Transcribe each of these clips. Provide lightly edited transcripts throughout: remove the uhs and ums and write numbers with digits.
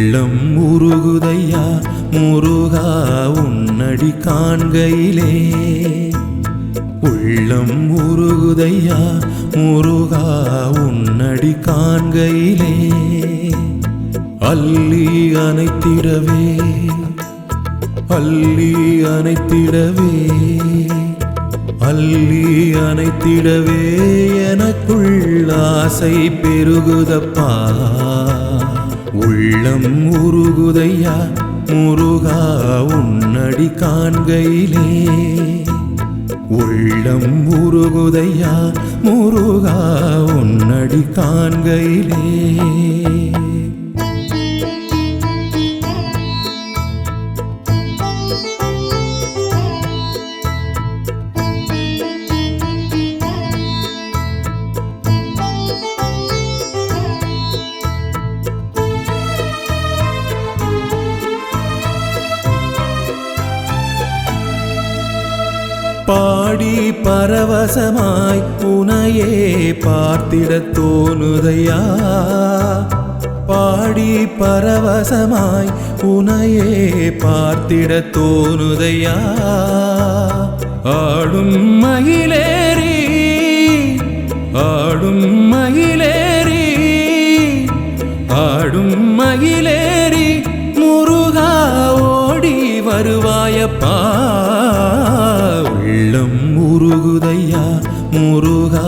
உள்ளம் உருகுதையா முருகா உன்னடி காண்கையிலே. உள்ளம் உருகுதையா முருகா உன்னடி காண்கையிலே. அள்ளி அணைத்திடவே அள்ளி அணைத்திடவே அள்ளி அணைத்திடவே எனக்குள் ஆசை பெருகுதப்பா. உள்ளம் உருகுதையா முருகா உன்னடி காண்கையிலே. உள்ளம் உருகுதையா முருகா உன்னடி காண்கையிலே. பாடி பரவசமாய் உனையே பார்த்திடத் தோணுதையா. பாடி பரவசமாய் உனையே பார்த்திடத் தோணுதையா. ஆடும் மயிலேறி ஆடும் மயிலேறி ஆடும் மயிலேறி முருகா ஓடி வருவாயப்பா. உள்ளம் உருகுதையா முருகா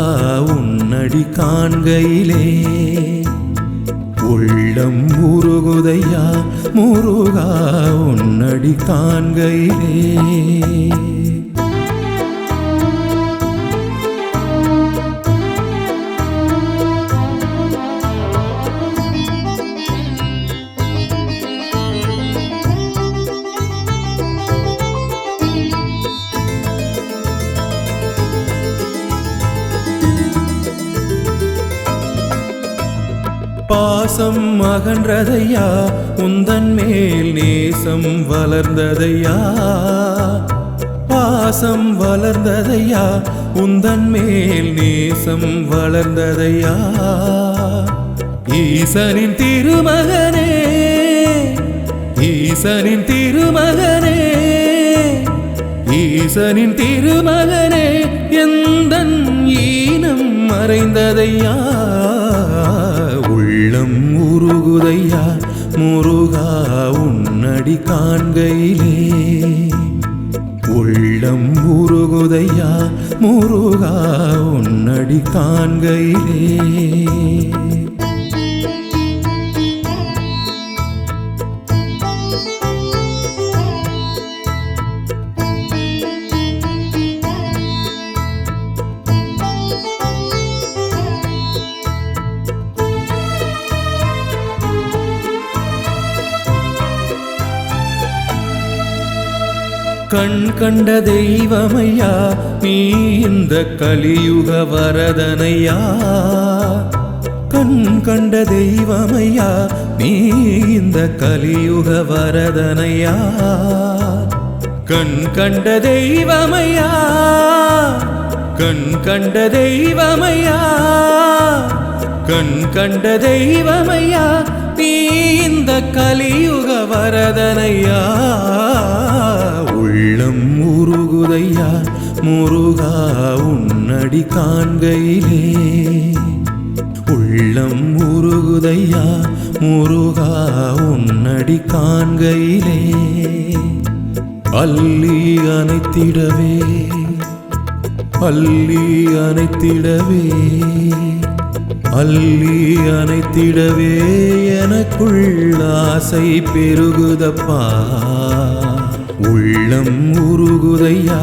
உன்னடி காண்கையிலே. உள்ளம் உருகுதையா முருகா உன்னடி காண்கையிலே. பாசம் அகன்றதையா உந்தன் மேல் நேசம் வளர்ந்ததையா. பாசம் வளர்ந்ததையா உந்தன் மேல் நேசம் வளர்ந்ததையா. ஈசனின் திருமகனே ஈசனின் திருமகனே ஈசனின் திருமகனே எந்தன் ஈனம் மறைந்ததையா. உள்ளம் உருகுதையா முருகா உன்னடி காண்கையிலே. உள்ளம் உருகுதையா முருகா உன்னடி காண்கையிலே. கண் கண்ட தெய்வமையா நீ இந்த கலியுக வரதனையா. கண் கண்ட தெய்வமையா நீ இந்த கலியுக வரதனையா. கண் கண்ட தெய்வமையா கண் கண்ட தெய்வமையா கண் கண்ட தெய்வமையா நீ இந்த கலியுக வரதனையா. உள்ளம் உருகுதையா முருகா உன்னடி காண்கையிலே. உள்ளம் உருகுதையா முருகா உன்னடி காண்கையிலே. அள்ளி அணைத்திடவே அள்ளி அணைத்திடவே அள்ளி அணைத்திடவே எனக்குள் ஆசை பெருகுதப்பா. உள்ளம் உருகுதையா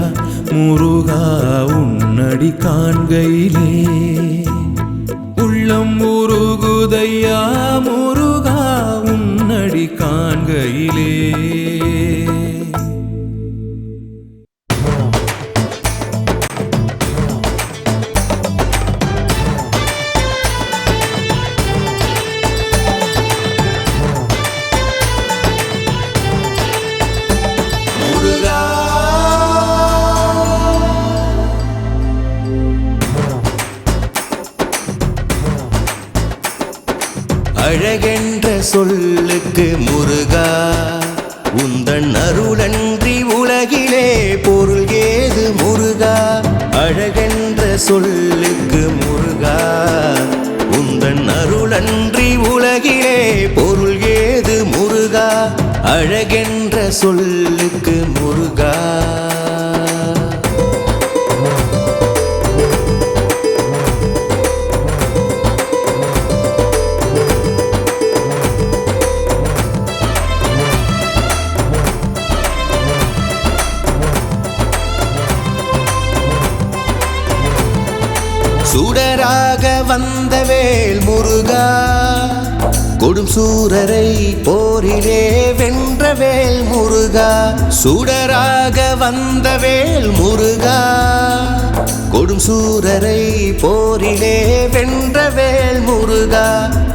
முருகா உன்னடி காண்கையிலே. உள்ளம் உருகுதையா முருகா உன்னடி காண்கையிலே. அழகென்ற சொல்லுக்கு முருகா உந்தன் அருளன்றி உலகிலே பொருள் ஏது முருகா அழகென்ற சொல்லுக்கு முருகா உந்தன் அருளன்றி உலகிலே பொருள் ஏது முருகா அழகென்ற சொல்லுக்கு முருகா சுடராக வந்த வேல் முருகா கொடும் சூரரை போரிலே வென்ற வேல் முருகா சுடராக வந்த வேல் முருகா கொடும் சூரரை போரிலே வென்ற வேல் முருகா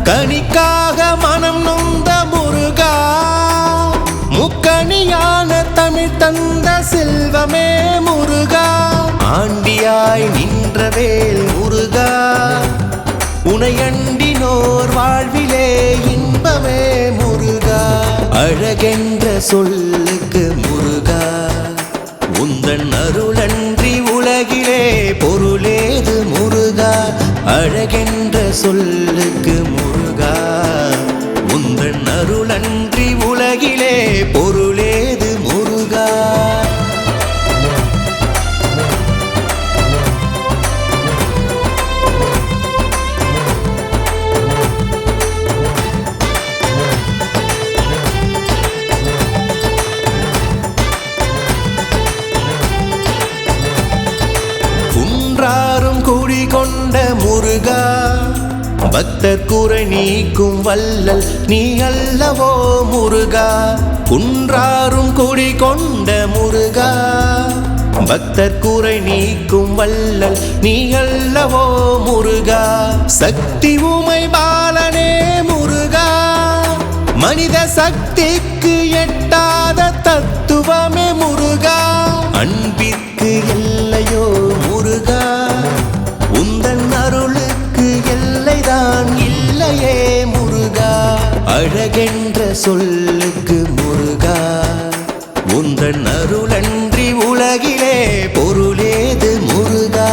கனிக்காக மனம் நொந்த முருகா முக்கணியான தமிழ் தந்த செல்வமே முருகா ஆண்டியாய் நின்ற வேல் முருகா உனையண்டினோர் வாழ்விலே இன்பமே முருகா அழகென்ற சொல்லுக்கு முருகா உந்தன் அருளன்றி உலகிலே பொருளேது முருகா அழகென்ற சொல்லுக்கு முருகா உந்தன் அருளன்றி உலகிலே பொருளேது முருகா குன்றாரும் குடிகொண்ட முருகா பக்தர் குறை நீக்கும் வல்லல் நீ அல்லவோ முருகா குன்றாரும் குடிகொண்ட முருகா பக்தர் குறை நீக்கும் வல்லல் நீ அல்லவோ முருகா சக்தி உமை பாலனே முருகா மனித சக்திக்கு எட்டாத தத்துவமே முருகா அன்பிற்கு எல்லையோ முருகா உந்தன் அருளுக்கு எல்லைதான் இல்லையே முருகா அழகென்ற சொல்லுக்கு முருகா உந்தன் அருளன்றி உலகிலே பொருளேது முருகா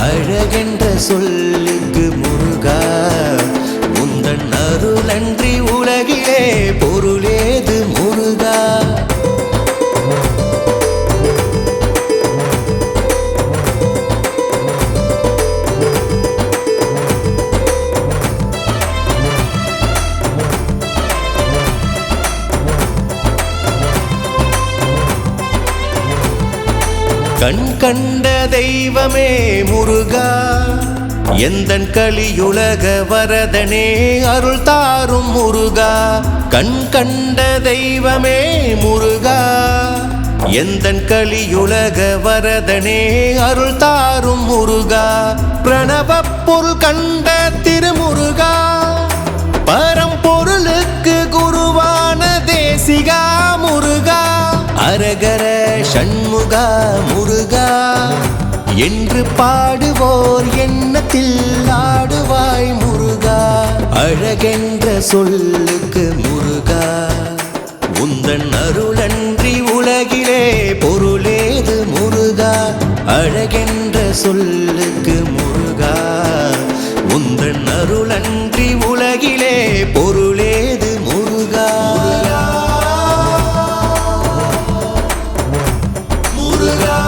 அழகென்ற சொல்லுக்கு முருகா உந்தன் அருளன்றி உலகிலே பொருளேது முருகா கண் கண்ட தெய்வமே முருகா எந்தன் கலியுலக வரதனே அருள் தாரும் முருகா கண் கண்ட தெய்வமே முருகா எந்தன் கலியுலக வரதனே அருள் தாரும் முருகா பிரணவ பொருள் கண்ட திருமுருகா பரம்பொருளுக்கு குருவான தேசிகா முருகா அரகர சண்முகா முருகா என்று பாடுவோர் எண்ணத்தில் ஆடுவாய் முருகா அழகென்ற சொல்லுக்கு முருகா உந்தன் அருளன்றி உலகிலே பொருளேது முருகா அழகென்ற சொல்லுக்கு முருகா உந்தன் அருளன்றி உலகிலே பொருளேது முருகா முருகா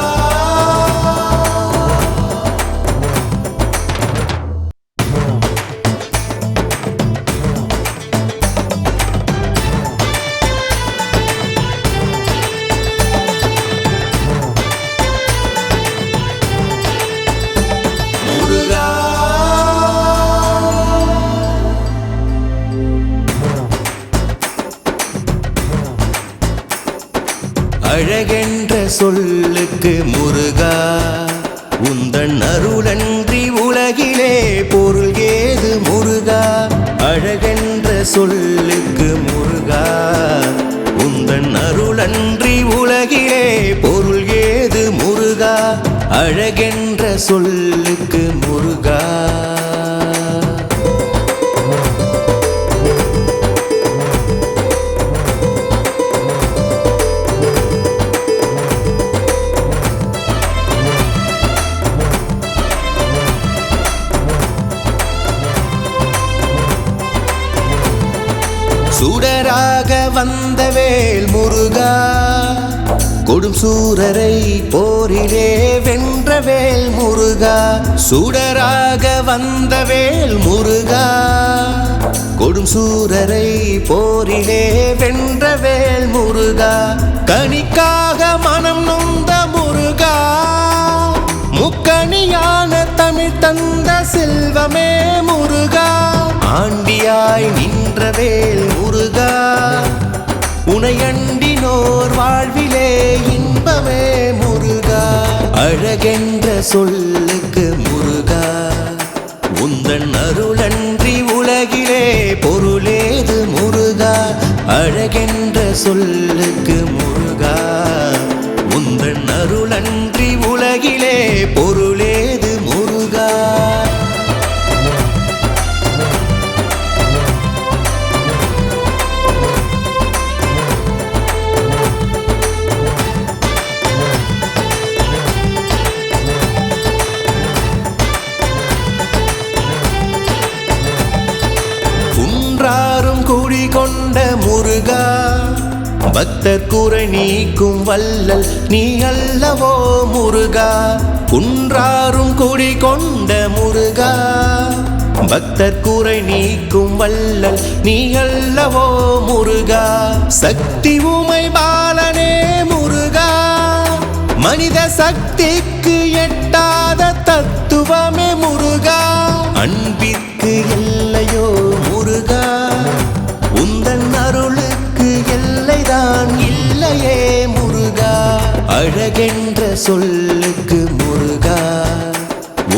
அழகென்ற சொல்லுக்கு முருகா உந்தன் அருளன்றி உலகிலே பொருள் ஏது முருகா அழகென்ற சொல்லுக்கு முருகா உந்தன் அருளன்றி உலகிலே பொருள் ஏது முருகா அழகென்ற சொல்லுக்கு முருகா வந்த வேல் முருகா கொடும் சூரரை போரிலே வென்ற வேல் முருகா சுடராக வந்த வேல் முருகா கொடும் சூரரை போரிலே வென்ற வேல் முருகா கனிக்காக மனம் நொந்த முருகா முக்கணியான தமிழ் தந்த செல்வமே முருகா ஆண்டியாய் நின்ற வேல் முருகா உனையண்டினோர் வாழ்விலே இன்பமே முருகா அழகென்ற சொல்லுக்கு முருகா உந்தன் அருளன்றி உலகிலே பொருளேது முருகா அழகென்ற சொல்லுக்கு முருகா உந்தன் அருளன்றி உலகிலே பொருளேது முருகா குன்றாரும் குடி கொண்ட முருகா பக்தர் குறை நீக்கும் வல்லல் நீ அல்லவோ முருகா குன்றாரும் குடி கொண்ட முருகா பக்தர் குறை நீக்கும் வல்லல் நீ அல்லவோ முருகா சக்தி உமை பாலனே முருகா மனித சக்திக்கு எட்டாத தத்துவமே முருகா அன்பிற்கு எல்லையோ முருகா உந்தன் அருளுக்கு எல்லைதான் இல்லையே முருகா அழகென்ற சொல்லுக்கு முருகா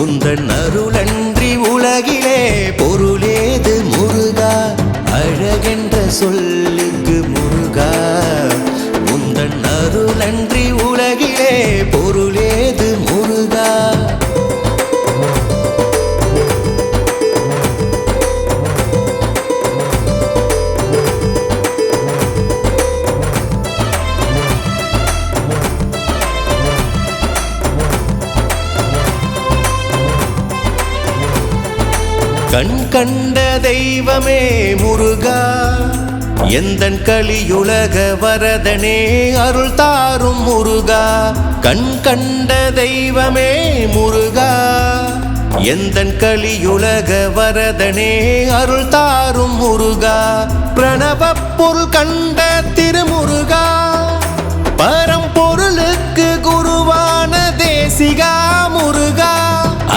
உந்தன் அருளன்றி உலகிலே பொருளேது முருகா அழகென்ற சொல்லுக்கு முருகா உந்தன் அருளன்றி உலகிலே பொருளேது முருகா கண் கண்ட தெய்வமே முருகா எந்தன் கலியுலக வரதனே அருள் தாரும் முருகா கண் கண்ட தெய்வமே முருகா எந்தன் கலியுலக வரதனே அருள் தாரும் முருகா பிரணவ பொருள் கண்ட திருமுருகா பரம்பொருளுக்கு குருவான தேசிகா முருகா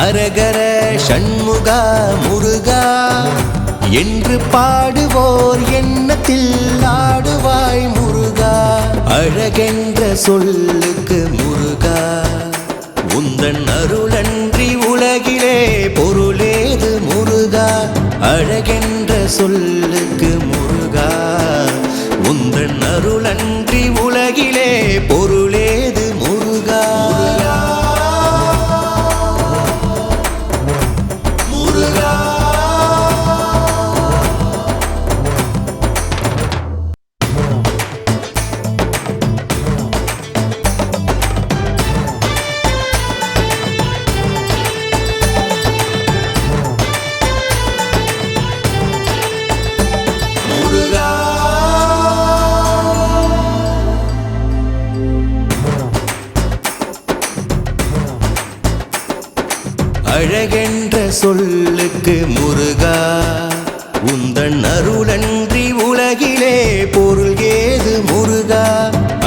அரகர சண்முகா முருகா என்று பாடுவோர் எண்ணத்தில் ஆடுவாய் முருகா அழகென்ற சொல்லுக்கு முருகா உந்தன் அருளன்றி உலகிலே பொருளேது முருகா அழகென்ற சொல்லுக்கு முருகா உந்தன் அருளன்றி உலகிலே பொருளேது முருகா முருகா அழகென்ற சொல்லுக்கு முருகா உந்தன் அருளன்றி உலகிலே பொருள் ஏது முருகா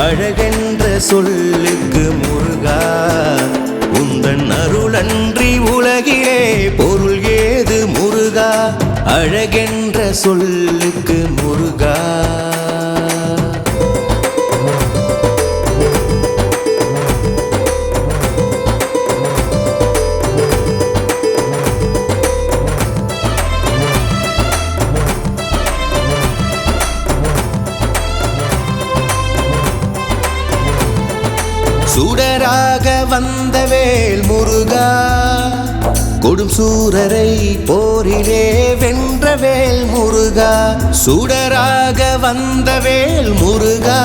அழகென்ற சொல்லுக்கு முருகா உந்தன் அருளன்றி உலகிலே பொருள் ஏது முருகா அழகென்ற சொல்லுக்கு முருகா சுடராக வந்த வேல் முருகா கொடும் சூரரை போரிலே வென்ற வேல் முருகா சுடராக வந்த வேல் முருகா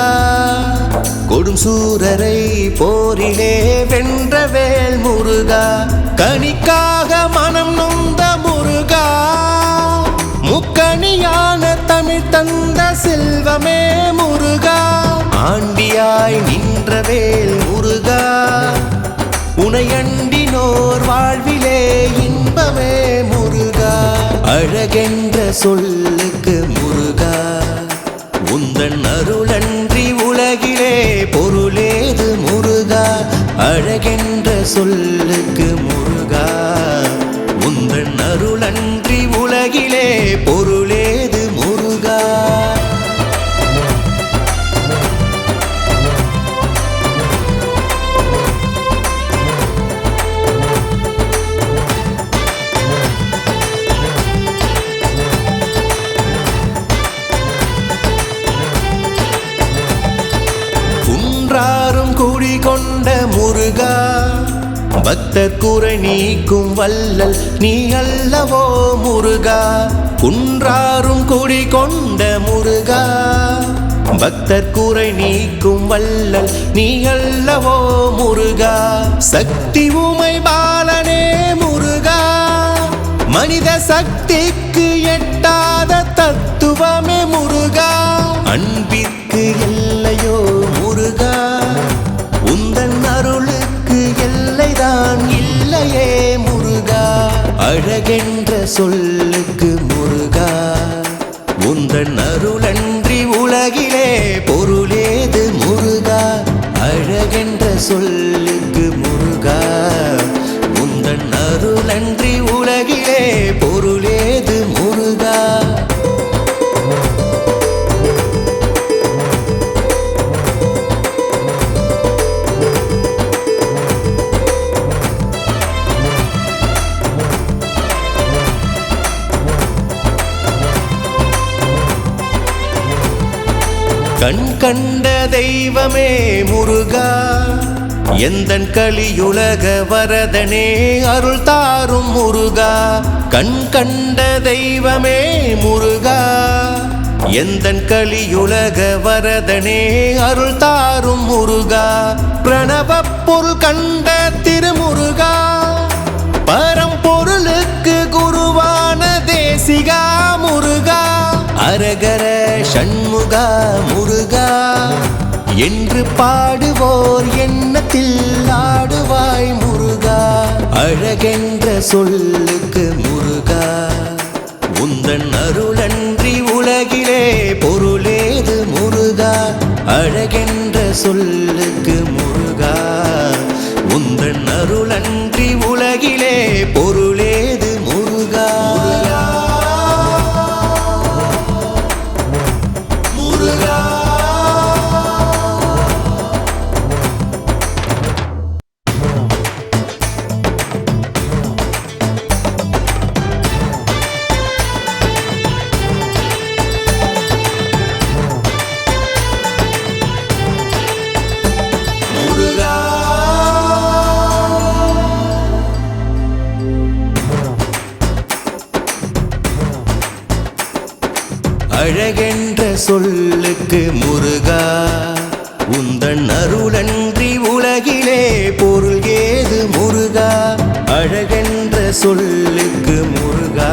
கொடும் சூரரை போரிலே வென்ற வேல் முருகா கனிக்காக மனம் நொந்த முருகா முக்கணியான தமிழ் தந்த செல்வமே ஆண்டியாய் நின்றவேல் முருகா உனையண்டினோர் வாழ்விலே இன்பமே முருகா அழகென்ற சொல்லுக்கு முருகா உந்தன் அருளன்றி உலகிலே பொருளேது முருகா அழகென்ற சொல்லுக்கு முருகா உந்தன் அருளன்றி உலகிலே பொருளேது முருகா குன்றாரும் குடிகொண்ட முருகா பக்தர் குறை நீக்கும் வல்லல் நீ அல்லவோ முருகா குன்றாரும் குடிகொண்ட முருகா பக்தர் குறை நீக்கும் வல்லல் நீ அல்லவோ முருகா சக்தி உமை பாலனே முருகா மனித சக்திக்கு எட்டாத தத்துவமே முருகா அன்பிற்கு எல்லையோ முருகா உந்தன் அருளுக்கு எல்லைதான் இல்லையே முருகா அழகென்ற சொல்லுக்கு முருகா உந்தன் அருளன்றி உலகிலே பொருளேது முருகா அழகென்ற சொல்லுக்கு முருகா உந்தன் அருளன்றி உலகிலே பொருளேது முருகா கண் கண்ட தெய்வமே முருகா எந்தன் கலியுலக வரதனே அருள் தாரும் முருகா கண் கண்ட தெய்வமே முருகா எந்தன் கலியுலக வரதனே அருள் தாரும் முருகா பிரணவ பொருள் கண்ட திருமுருகா பரம்பொருளுக்கு குருவான தேசிகா முருகா அரகர சண்முகா முருகா என்று பாடுவோர் எண்ணத்தில் ஆடுவாய் முருகா அழகென்ற சொல்லுக்கு முருகா உந்தன் அருளன்றி உலகிலே பொருளேது முருகா அழகென்ற சொல்லுக்கு முருகா உந்தன் அருளன்றி உலகிலே பொருளேது முருகா முருகா அழகென்ற சொல்லுக்கு முருகா உந்தன் அருளன்றி உலகிலே பொருள் ஏது முருகா அழகென்ற சொல்லுக்கு முருகா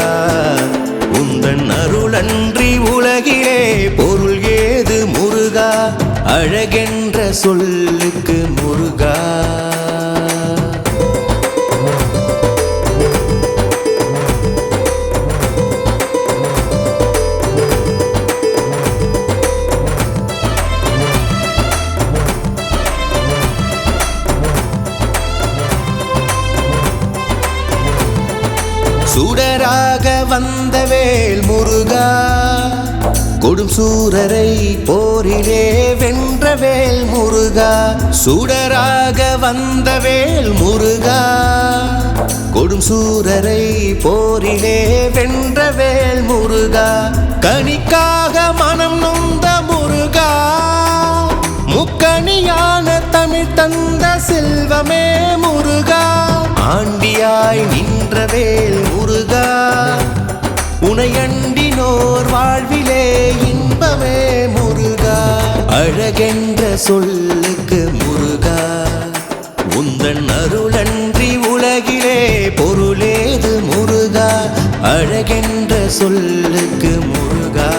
உந்தன் அருளன்றி உலகிலே பொருள் ஏது முருகா அழகென்ற சொல்லுக்கு முருகா சுடராக வந்த வேல் முருகா கொடும் சூரரை போரிலே வென்ற வேல் முருகா சுடராக வந்த வேல் முருகா கொடும் சூரரை போரிலே வென்ற வேல் முருகா கனிக்காக மனம் நொந்த முருகா முக்கணியான தமிழ் தந்த செல்வமே முருகா ஆண்டியாய் நின்ற வேல் முருகா உனையண்டினோர் வாழ்விலே இன்பமே முருகா அழகென்ற சொல்லுக்கு முருகா உந்தன் அருளன்றி உலகிலே பொருளேது முருகா அழகென்ற சொல்லுக்கு முருகா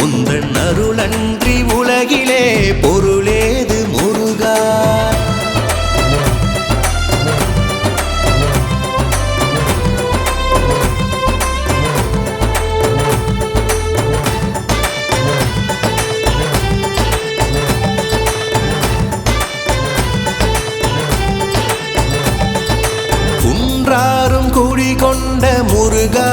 உந்தன் அருளன்றி உலகிலே பொருளேது முருகா. குன்றாரும் குடிகொண்ட முருகா,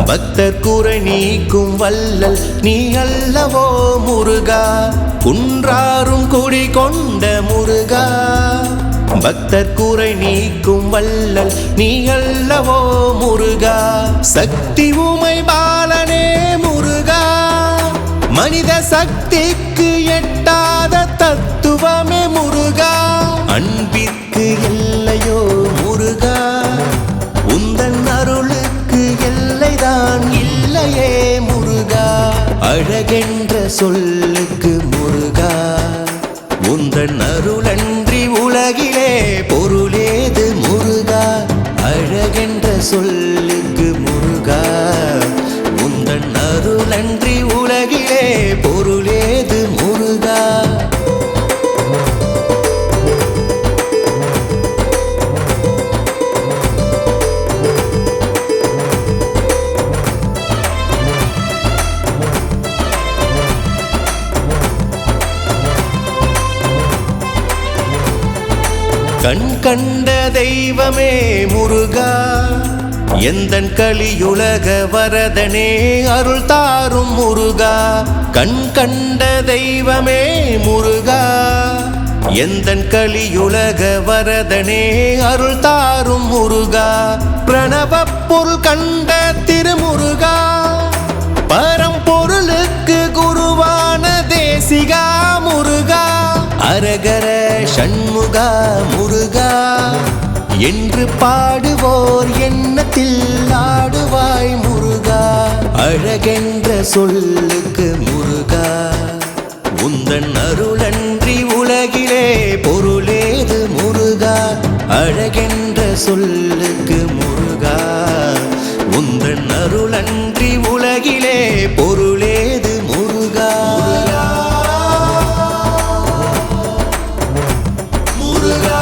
பக்தர் குறை நீக்கும் வல்லல் நீ அல்லவோ முருகா. குன்றாரும் குடிகொண்ட முருகா, பக்தர் குறை நீக்கும் வல்லல் நீ அல்லவோ முருகா. சக்தி உமை பாலனே முருகா, மனித சக்திக்கு எட்டாத தத்துவமே முருகா. அன்பிற்கு எல்லையோ முருகா, உந்தன் அருளுக்கு எல்லைதான் இல்லையே முருகா. அழகென்ற சொல்லுக்கு முருகா, உந்தன் அருளன்றி உலகிலே பொருளேது முருகா. அழகென்ற சொல்லுக்கு முருகா, உந்தன் அருளன்றி உலகிலே பொருளேது முருகா. கண் கண்ட தெய்வமே முருகா, எந்தன் கலியுலக வரதனே அருள் தாரும் முருகா. கண் கண்ட தெய்வமே முருகா, எந்தன் கலியுலக வரதனே அருள் தாரும் முருகா. பிரணவப் பொருள் கண்ட திருமுருகா, பரம்பொருளுக்கு குருவான தேசிகா முருகா. அரகர சண்முகா முருகா, என்று பாடுவோர் எண்ணத்தில் ஆடுவாய் முருகா. அழகென்ற சொல்லுக்கு முருகா, உந்தன் அருளன்றி உலகிலே பொருளேது முருகா. அழகென்ற சொல்லுக்கு முருகா, உந்தன் அருளன்றி உலகிலே பொருளேது முருகா. முருகா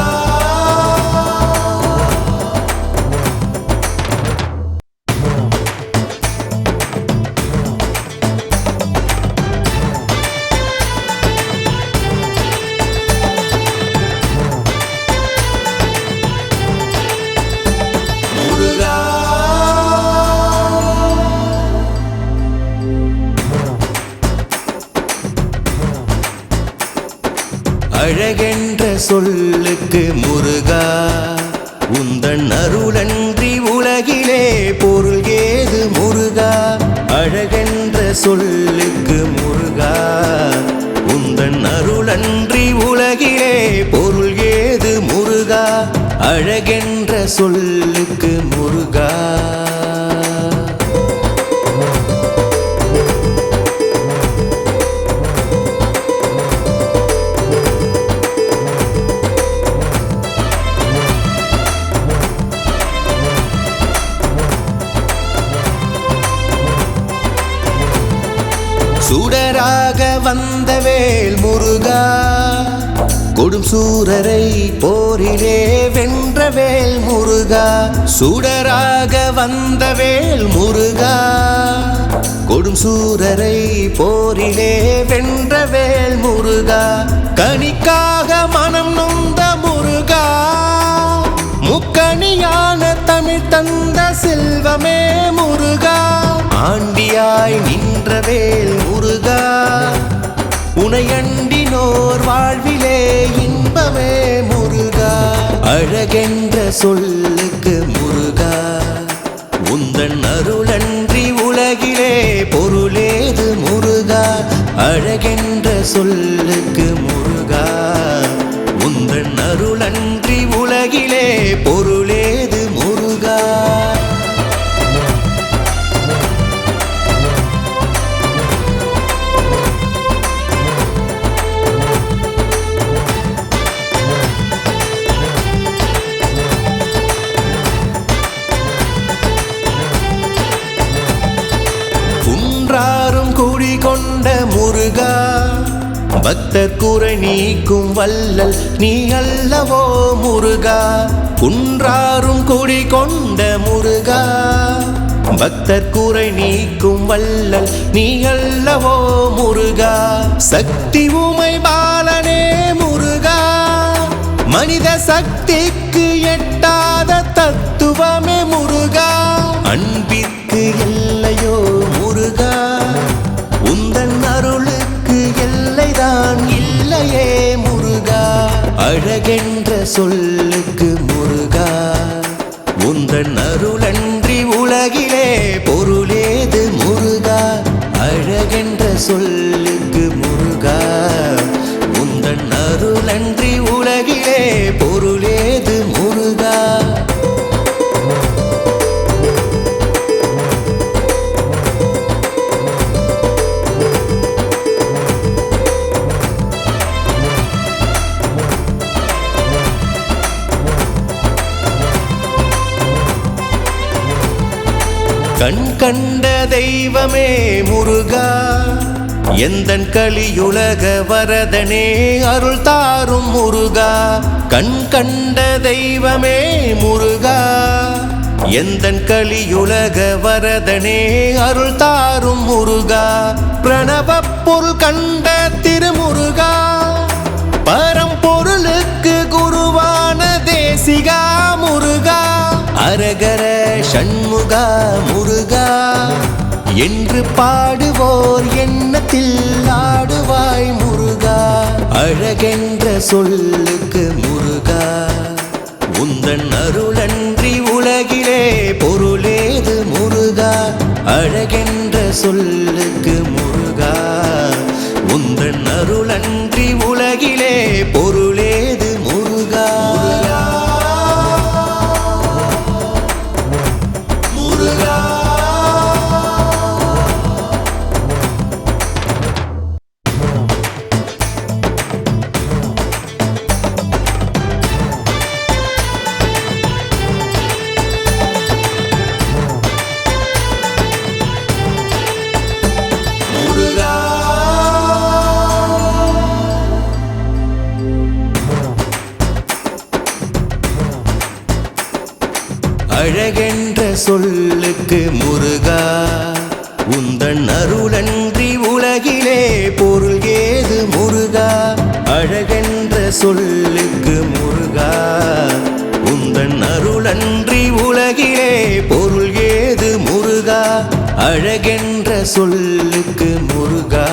அழகென்ற சொல்லுக்கு முருகா, உந்தன் அருளன்றி உலகிலே பொருள் ஏது முருகா. அழகென்ற சொல்லுக்கு முருகா, உந்தன் அருளன்றி உலகிலே பொருள் ஏது முருகா. அழகென்ற சொல்லுக்கு முருகா. சுடராக வந்த வேல் முருகா, கொடும் சூரரை போரிலே வென்ற வேல் முருகா. சுடராக வந்த வேல் முருகா, கொடும் சூரரை போரிலே வென்ற வேல் முருகா. கனிக்காக மனம் நொந்த முருகா, முக்கணியான தமிழ் தந்த செல்வமே முருகா. ஆண்டியாய் நின்ற வேல் முருகா, உனையண்டினோர் வாழ்விலே இன்பமே முருகா. அழகென்ற சொல்லுக்கு முருகா, உந்தன் அருளன்றி உலகிலே பொருளேது முருகா. அழகென்ற சொல்லுக்கு முருகா, உந்தன் அருளன்றி உலகிலே பொருளேது முருகா. குன்றாரும் குடிகொண்ட பக்தர் குறை நீக்கும் வல்லல் நீ அல்லவோ முருகா, குன்றாரும் குடி கொண்ட முருகா. பக்தர் குறை நீக்கும் வல்லல் நீ அல்லவோ முருகா, சக்தி உமை பாலனே முருகா. மனித சக்திக்கு எட்டாத தத்துவமே முருகா, அன்பிற்கு எல்லையோ முருகா, உந்தன் அருளுக்கு எல்லைதான் இல்லையே முருகா. அழகென்ற சொல்லுக்கு முருகா, உந்தன் அருளன்றி உலகிலே பொருளேது முருகா. அழகென்ற சொல்லுக்கு முருகா, உந்தன் அருளன்றி உலகிலே பொருளேது முருகா. கண் கண்ட தெய்வமே முருகா, எந்தன் கலியுலக வரதனே அருள் தாரும் முருகா. கண் கண்ட தெய்வமே முருகா, எந்தன் கலியுலக வரதனே அருள் தாரும் முருகா. பிரணவ பொருள் கண்ட திருமுருகா, பரம்பொருளுக்கு குருவான தேசிகா முருகா. அரகர சண்முகா முருகா என்று பாடுவோர் எண்ணத்தில் ஆடுவாய் முருகா. அழகென்ற சொல்லுக்கு முருகா, உந்தன் அருளன்றி உலகிலே பொருளேது முருகா. அழகென்ற சொல்லுக்கு முருகா, உந்தன் அருளன்றி உலகிலே பொருளேது முருகா. முருகா அழகென்ற சொல்லுக்கு முருகா, உந்தன் அருளன்றி உலகிலே பொருள் ஏது முருகா. அழகென்ற சொல்லுக்கு முருகா, உந்தன் அருளன்றி உலகிலே பொருள் ஏது முருகா. அழகென்ற சொல்லுக்கு முருகா.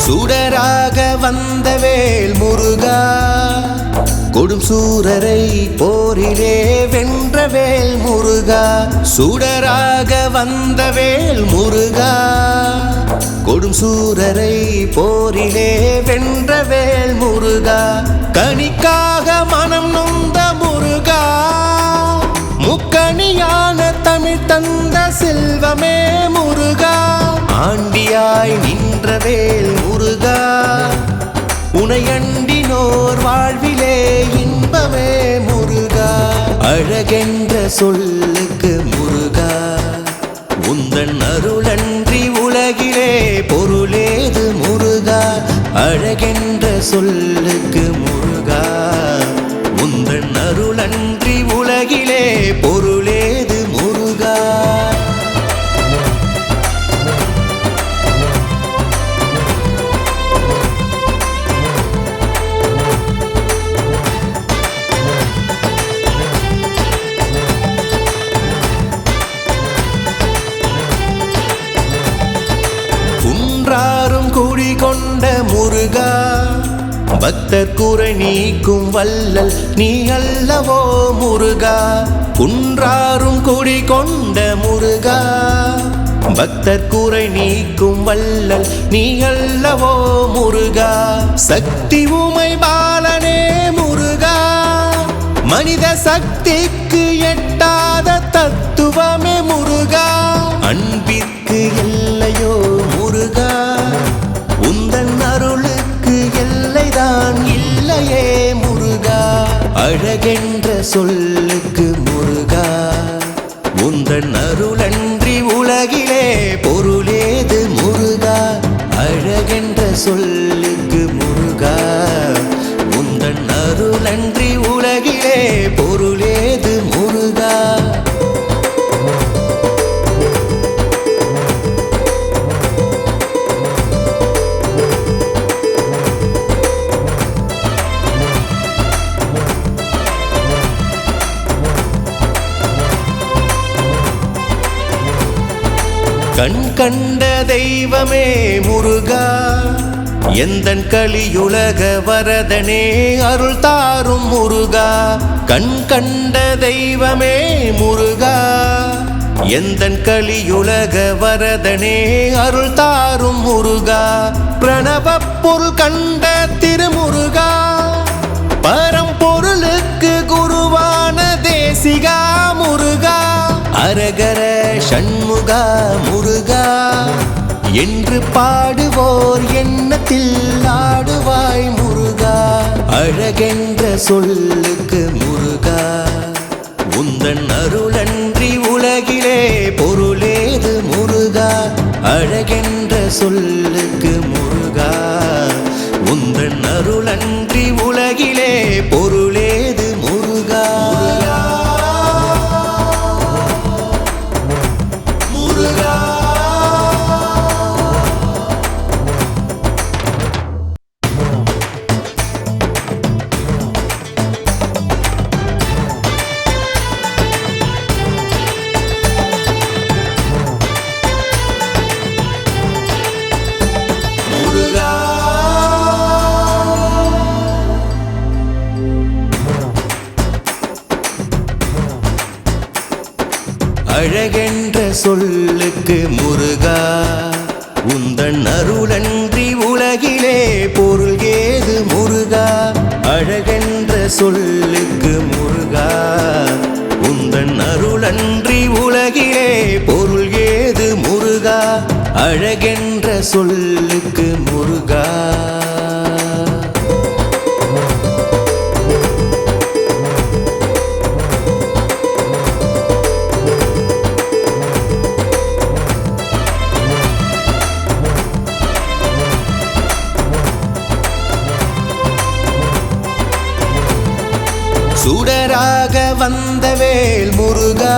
சுடராக வந்த வேல் முருகா, கொடும் சூரரை போரிலே வென்ற வேல் முருகா. சுடராக வந்த வேல் முருகா, கொடும் சூரரை போரிலே வென்ற வேல் முருகா. கனிக்காக மனம் நொந்த முருகா, முக்கணியான தமிழ் தந்த செல்வமே முருகா. ஆண்டியாய் நின்ற வேல் முருகா, உனையண்டினோர் வாழ்விலே இன்பமே முருகா. அழகென்ற சொல்லுக்கு முருகா, உந்தன் அருளன்றி உலகிலே பொருளேது முருகா. அழகென்ற சொல்லுக்கு முருகா, உந்தன் அருளன்றி உலகிலே பொருளேது முருகா. குன்றாரும் குடி கொண்ட முருகா, பக்தர் குறை நீக்கும் வல்லல் நீ அல்லவோ முருகா. குன்றாரும் குடி கொண்ட முருகா, பக்தர் குறை நீக்கும் வல்லல் நீ அல்லவோ முருகா. சக்தி உமை பாலனே முருகா, மனித சக்திக்கு எட்டாத தத்துவமே முருகா. அன்பிற்கு எல்லை இல்லையோ முருகா, உந்தன் அருளுக்கு எல்லைதான் இல்லையே முருகா. அழகென்ற சொல்லுக்கு முருகா, உந்தன் அருளன்றி உலகிலே பொருளேது முருகா. அழகென்ற சொல்லுக்கு முருகா, உந்தன் அருளன்றி உலகிலே பொருளேது முருகா. கண் கண்ட தெய்வமே முருகா, எந்தன் கலியுலக வரதனே அருள் தாரும் முருகா. கண் கண்ட தெய்வமே முருகா, எந்தன் கலியுலக வரதனே அருள் தாரும் முருகா. பிரணவப் பொருள் கண்ட திருமுருகா, பரம்பொருளுக்கு குருவான தேசிகா முருகா. அரகர சண்முகா முருகா என்று பாடுவோர் எண்ணத்தில் ஆடுவாய் முருகா. அழகென்ற சொல்லுக்கு முருகா, உந்தன் அருளன்றி உலகிலே பொருளேது முருகா. அழகென்ற சொல்லுக்கு முருகா, உந்தன் அருளன்றி உலகிலே பொருளேது முருகா. முருகா அழகென்ற சொல்லுக்கு முருகா, உந்தன் அருளன்றி உலகிலே பொருள் ஏது முருகா. அழகென்ற சொல்லுக்கு முருகா, உந்தன் அருளன்றி உலகிலே பொருள் ஏது முருகா. அழகென்ற சொல்லுக்கு முருகா. சுடராக வந்த வேல் முருகா,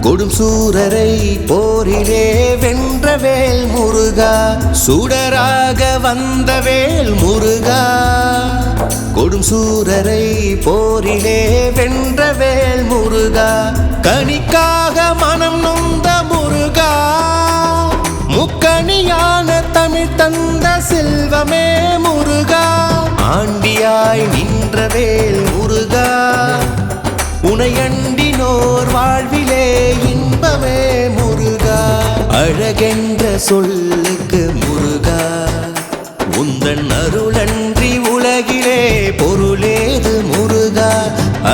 கொடும் சூரரை போரிலே வென்ற வேல் முருகா. சுடராக வந்த வேல் முருகா, கொடும் சூரரை போரிலே வென்ற வேல் முருகா. கனிக்காக மனம் நொந்த முருகா, முக்கணியான தமிழ் தந்த செல்வமே முருகா. ஆண்டியாய் நின்ற வேல் முருகா, உனையண்டினோர் வாழ்விலே இன்பமே முருகா. அழகென்ற சொல்லுக்கு முருகா, உந்தன் அருளன்றி உலகிலே பொருளேது முருகா.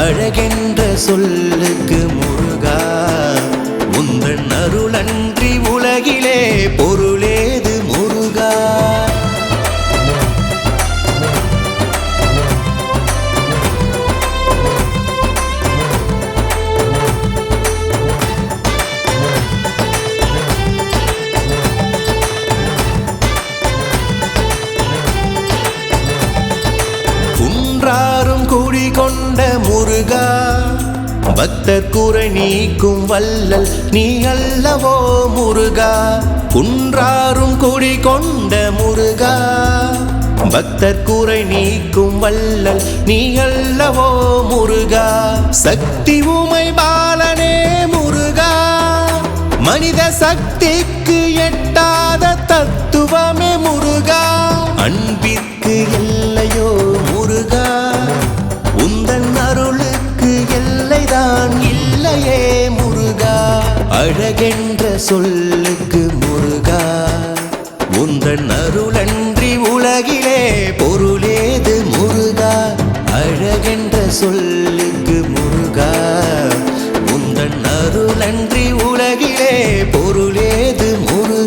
அழகென்ற சொல்லுக்கு முருகா, உந்தன் அருளன்றி உலகிலே பொருளேது முருகா. குன்றாரும் குடி கொண்ட முருகா, பக்தர் குறை நீக்கும் வல்லல் நீ அல்லவோ முருகா. குன்றாரும் குடி கொண்ட முருகா, பக்தர் குறை நீக்கும் வல்லல் நீ அல்லவோ முருகா. சக்தி உமை பாலனே முருகா, மனித சக்திக்கு எட்டாத தத்துவமே முருகா. அன்பிற்கு எல்லையோ முருகா, உந்தன் அருளுக்கு எல்லைதான் இல்லையே முருகா. அழகென்ற சொல்லுக்கு முருகா, உந்தன் அருளன்றி உலகிலே பொருளேது முருகா. அழகென்ற சொல்லுக்கு முருகா, உந்தன் அருளன்றி உலகிலே பொருளேது முருகா.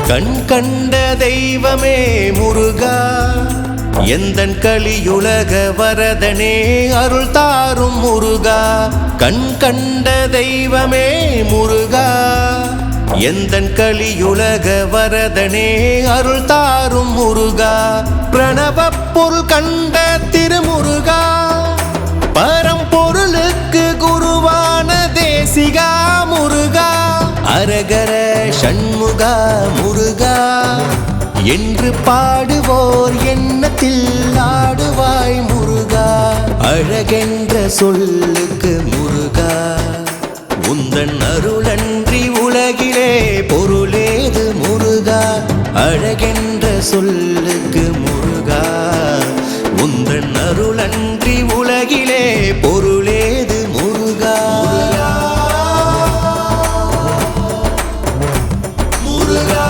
கண் கண்ட தெய்வமே முருகா எந்தன் கலியுலக வரதனே அருள் தாரும் முருகா கண் கண்ட தெய்வமே முருகா எந்தன் கலியுலக வரதனே அருள் தாரும் முருகா பிரணவப் பொருள் கண்ட திருமுருகா பரம்பொருளுக்கு குருவான தேசிகா முருகா அரகர சண்முகா முருகா என்று பாடுவோர் எண்ணத்தில் ஆடுவாய் முருகா அழகென்ற சொல்லுக்கு முருகா உந்தன் அருளன்றி உலகிலே பொருளேது முருகா அழகென்ற சொல்லுக்கு முருகா உந்தன் அருளன்றி உலகிலே பொருளேது முருகா முருகா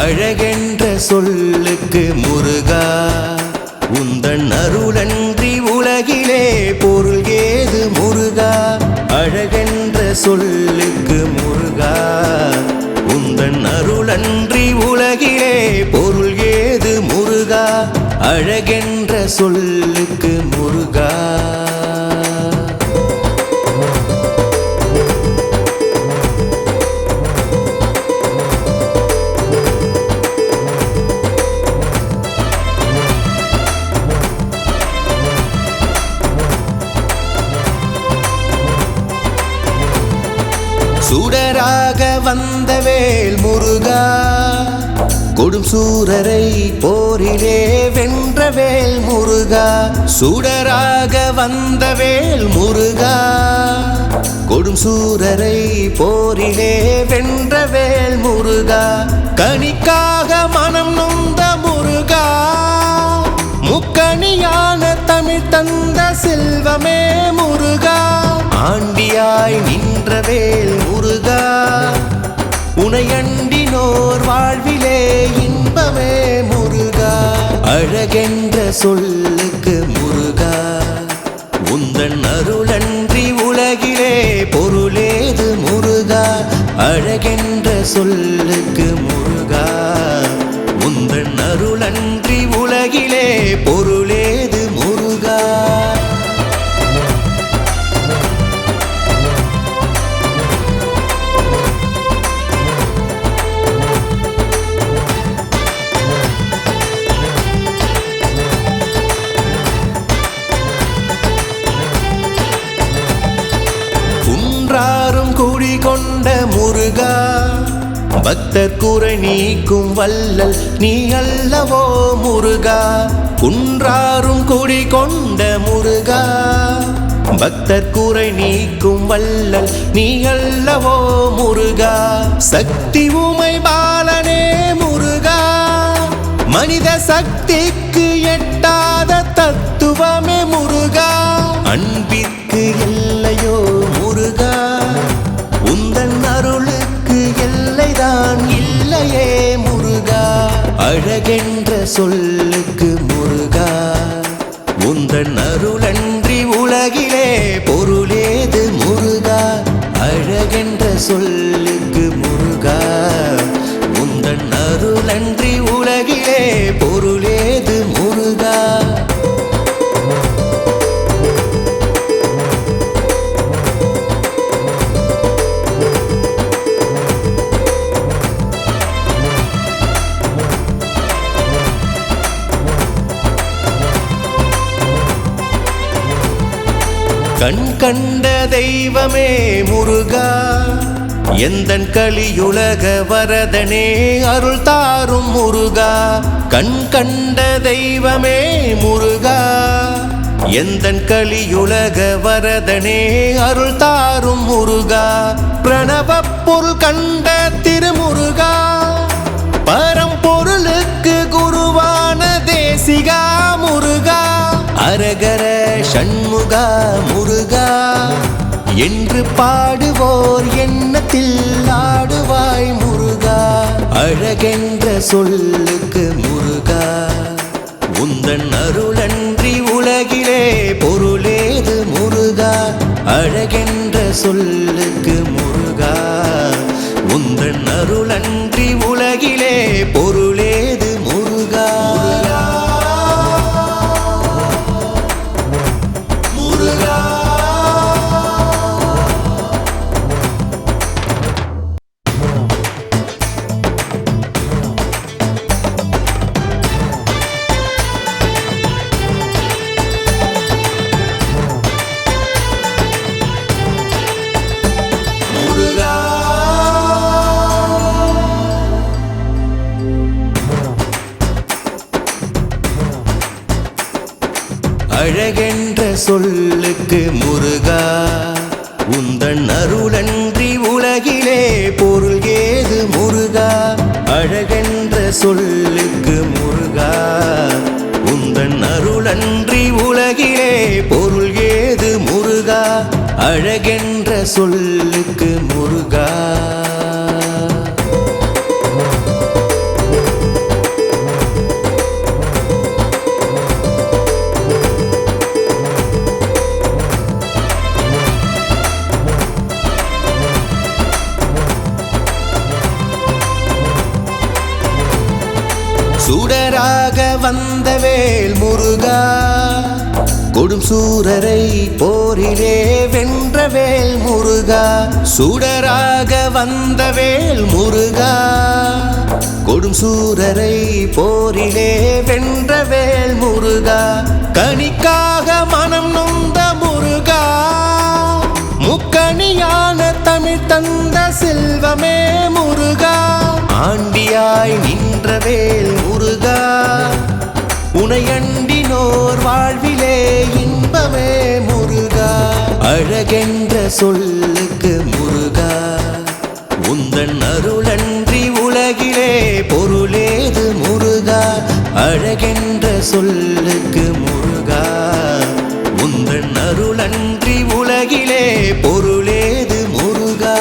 அழகென்ற சொல்லுக்கு முருகா உந்தன் அருளன்றி உலகிலே பொருள் ஏது முருகா அழகென்ற சொல்லுக்கு முருகா உந்தன் அருளன்றி உலகிலே பொருள் ஏது முருகா அழகென்ற சொல்லுக்கு முருகா சுடராக வந்த வேல் முருகா கொடும் சூரரை போரிலே வென்ற வேல் முருகா சுடராக வந்த வேல் முருகா கொடும் சூரரை போரிலே வென்ற வேல் முருகா கனிக்காக மனம் நொந்த முருகா முக்கணியான தமிழ் தந்த செல்வமே முருகா ஆண்டியாய் நின்ற வேல் முருகா உனையண்டினோர் வாழ்விலே இன்பமே முருகா அழகென்ற சொல்லுக்கு முருகா உந்தன் அருளன்றி உலகிலே பொருளேது முருகா அழகென்ற சொல்லுக்கு முருகா உந்தன் அருளன்றி உலகிலே பொருளேது முருகா குன்றாரும் குடிகொண்ட முருகா பக்தர் குறை நீக்கும் வல்லல் நீ அல்லவோ முருகா குன்றாரும் குடிகொண்ட முருகா பக்தர் குறை நீக்கும் வல்லல் நீ அல்லவோ முருகா சக்தி உமை பாலனே முருகா மனித சக்திக்கு எட்டாத தத்துவமே முருகா அன்பிற்கு எல்லையோ முருகா உந்தன் அருளுக்கு எல்லைதான் இல்லையே முருகா அழகென்ற சொல்லுக்கு முருகா உந்தன் அருளன்றி உலகிலே பொருளேது முருகா அழகென்ற சொல்லுக்கு முருகா உந்தன் அருளன்றி உலகிலே பொருளேது முருகா கண் கண்ட தெய்வமே முருகா எந்தன் கலியுலக வரதனே அருள் தாரும் முருகா கண் கண்ட தெய்வமே முருகா எந்தன் கலியுலக வரதனே அருள் தாரும் முருகா பிரணவப் பொருள் கண்ட திருமுருகா பரம்பொருளுக்கு குருவான சண்முகா முருகா என்று பாடுவோர் எண்ணத்தில் ஆடுவாய் முருகா. அழகென்ற சொல்லுக்கு முருகா, உந்தன் அருளன்றி உலகிலே பொருளேது முருகா. அழகென்ற சொல்லுக்கு முருகா, உந்தன் அருளன்றி உலகிலே பொருளேது முருகா. முருகா அழகென்ற சொல்லுக்கு முருகா, உந்தன் அருளன்றி உலகிலே பொருள் ஏது முருகா. அழகென்ற சொல்லுக்கு முருகா, உந்தன் அருளன்றி உலகிலே பொருள் ஏது முருகா. அழகென்ற சொல்லுக்கு முருகா. சுடராக வந்த வேல் முருகா, கொடும் சூரரை போரிலே வென்ற வேல் முருகா. சுடராக வந்த வேல் முருகா, கொடும் சூரரை போரிலே வென்ற வேல் முருகா. கனிக்காக மனம் நொந்த முருகா, முக்கணியான தமிழ் தந்த செல்வமே முருகா. ஆண்டியாய் நின்ற வேல் முருகா, உனையண்டினோர் வாழ்விலே இன்பமே முருகா. அழகென்ற சொல்லுக்கு முருகா, உந்தன் அருளன்றி உலகிலே பொருளேது முருகா. அழகென்ற சொல்லுக்கு முருகா, உந்தன் அருளன்றி உலகிலே பொருளேது முருகா.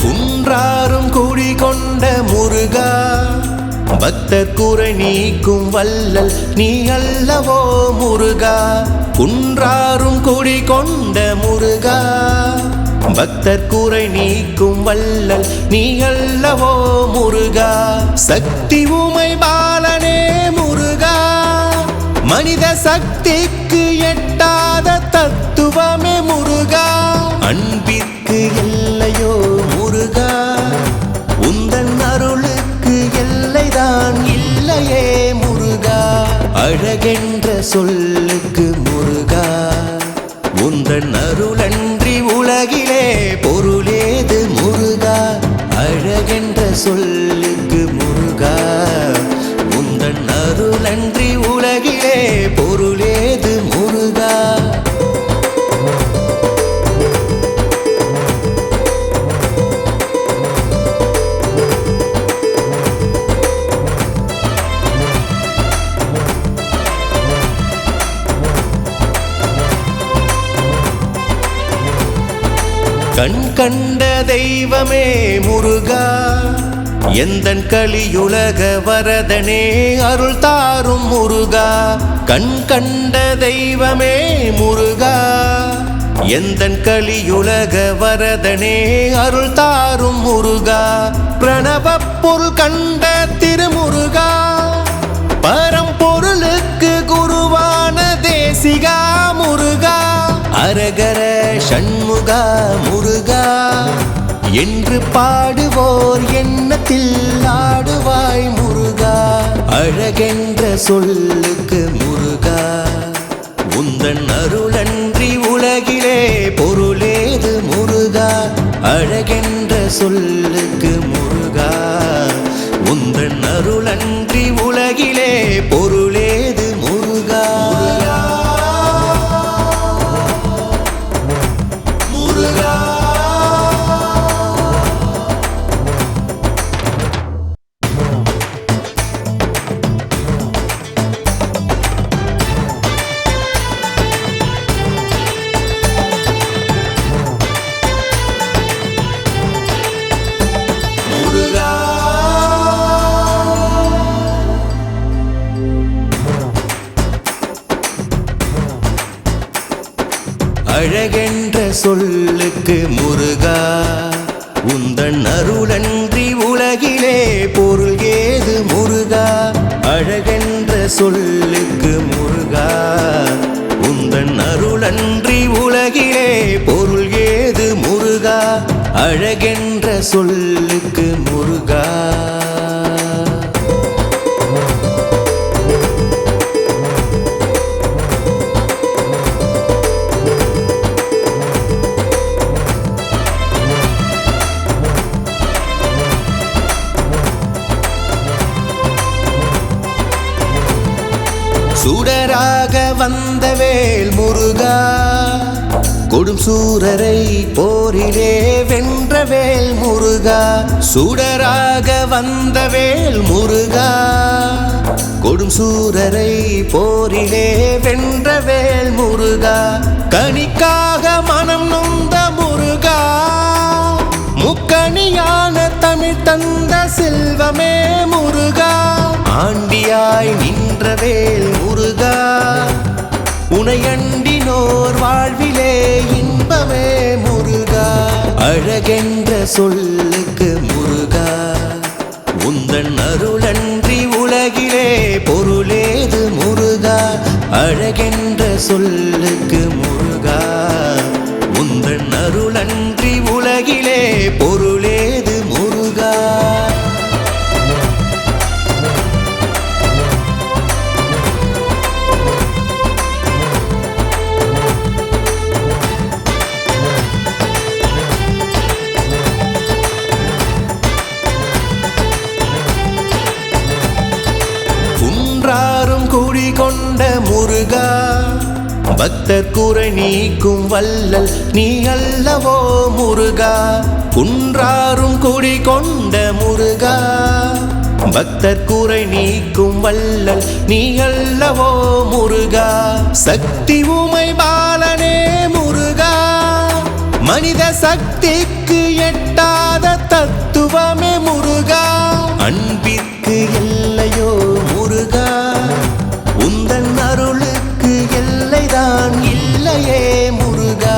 குன்றாரும் குடிகொண்ட முருகா, பக்தர் குறை நீக்கும் வல்லல் நீ அல்லவோ முருகா. குன்றாரும் குடிகொண்ட முருகா, பக்தர் குறை நீக்கும் வல்லல் நீ அல்லவோ முருகா. சக்தி உமை பாலனே முருகா, மனித சக்திக்கு எட்டாத தத்துவமே முருகா. அன்பிற்கு எல்லையோ முருகா, உந்தன் அருளுக்கு எல்லைதான் இல்லையே முருகா. அழகென்ற சொல்லுக்கு முருகா, உந்தன் அருளன்றி உலகிலே பொருளேது முருகா. அழகென்ற சொல்லுக்கு முருகா, உந்தன் அருளன்றி உலகிலே பொருளேது முருகா. கண் கண்ட தெய்வமே முருகா, எந்தன் கலியுலக வரதனே அருள் தாரும் முருகா. கண் கண்ட தெய்வமே முருகா, எந்தன் கலியுலக வரதனே அருள் தாரும் முருகா. பிரணவ பொருள் கண்ட திருமுருகா, பரம்பொருளுக்கு குருவான தேசிகா முருகா. அரகர சண்முகா முருகா என்று பாடுவோர் எண்ணத்தில் ஆடுவாய் முருகா. அழகென்ற சொல்லுக்கு முருகா, உந்தன் அருளன்றி உலகிலே பொருளேது முருகா. அழகென்ற சொல்லுக்கு முருகா, உந்தன் அருளன்றி உலகிலே பொருளேது முருகா. அழகென்ற சொல்லுக்கு முருகா உந்தன் அருளன்றி உலகிலே பொருள் ஏது முருகா அழகென்ற சொல்லுக்கு முருகா உந்தன் அருளன்றி உலகிலே பொருள் ஏது முருகா அழகென்ற சொல்லுக்கு முருகா சுடராக வந்த வேல் முருகா கொடும் சூரரை போரிலே வென்ற வேல் முருகா சுடராக வந்த வேல் முருகா கொடும் சூரரை போரிலே வென்ற வேல் முருகா கனிக்காக மனம் நொந்த முருகா முக்கணியான தமிழ் தந்த செல்வமே முருகா ஆண்டியாய் நின்ற வேல் முருகா உனையண்டினோர் வாழ்விலே இன்பமே முருகா அழகென்ற சொல்லுக்கு முருகா உந்தன் அருளன்றி உலகிலே பொருளேது முருகா அழகென்ற சொல்லுக்கு முருகா உந்தன் அருளன்றி உலகிலே பொருளேது முருகா குன்றாரும் குடி கொண்ட முருகா பக்தர் குறை நீக்கும் வல்லல் நீ அல்லவோ முருகா குன்றாரும் குடி கொண்ட முருகா பக்தர் குறை நீக்கும் வல்லல் நீ அல்லவோ முருகா சக்தி உமை பாலனே முருகா மனித சக்திக்கு எட்டாத தத்துவமே முருகா அன்பிற்கு எல்லையோ முருகா உந்தன் அருளுக்கு எல்லைதான் இல்லையே முருகா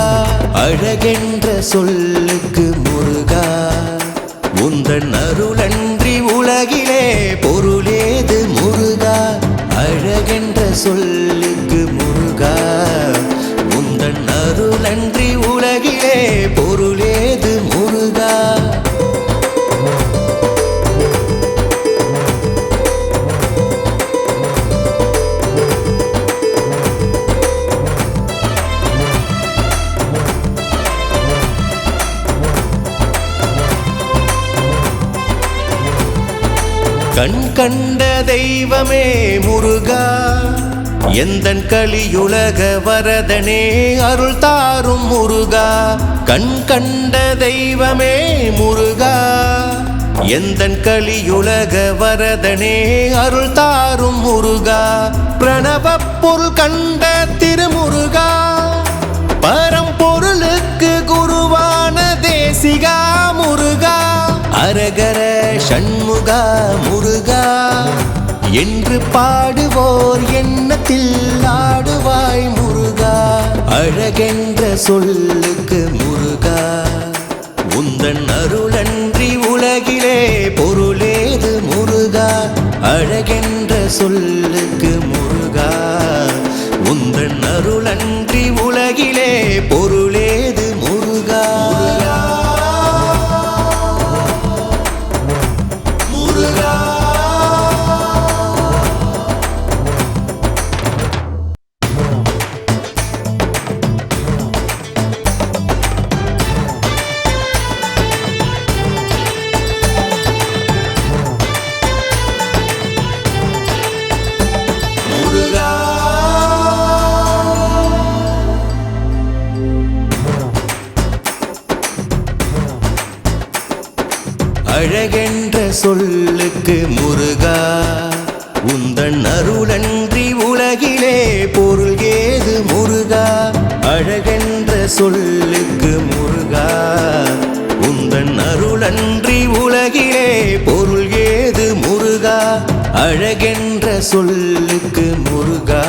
அழகென்ற சொல்லுக்கு முருகா உந்தன் அருளன்றி உலகிலே பொருளேது முருகா அழகென்ற சொல்லுக்கு முருகா உந்தன் அருளன்றி உலகிலே பொருளேது முருகா கண் கண்ட தெய்வமே முருகா எந்தன் கலியுலக வரதனே அருள் தாரும் முருகா கண் கண்ட தெய்வமே முருகா எந்தன் கலியுலக வரதனே அருள் தாரும் முருகா பிரணவ பொருள் கண்ட திருமுருகா பரம்பொருளுக்கு குருவான தேசிகா முருகா அரகர சண்முகா முருகா என்று பாடுவோர் எண்ணத்தில் ஆடுவாய் முருகா அழகென்ற சொல்லுக்கு முருகா உந்தன் அருளன்றி உலகிலே பொருளேது முருகா அழகென்ற சொல்லுக்கு முருகா உந்தன் அருளன்றி உலகிலே பொருளேது முருகா முருகா அழகென்ற சொல்லுக்கு முருகா உந்தன் அருளன்றி உலகிலே பொருள் ஏது முருகா அழகென்ற சொல்லுக்கு முருகா உந்தன் அருளன்றி உலகிலே பொருள் ஏது முருகா அழகென்ற சொல்லுக்கு முருகா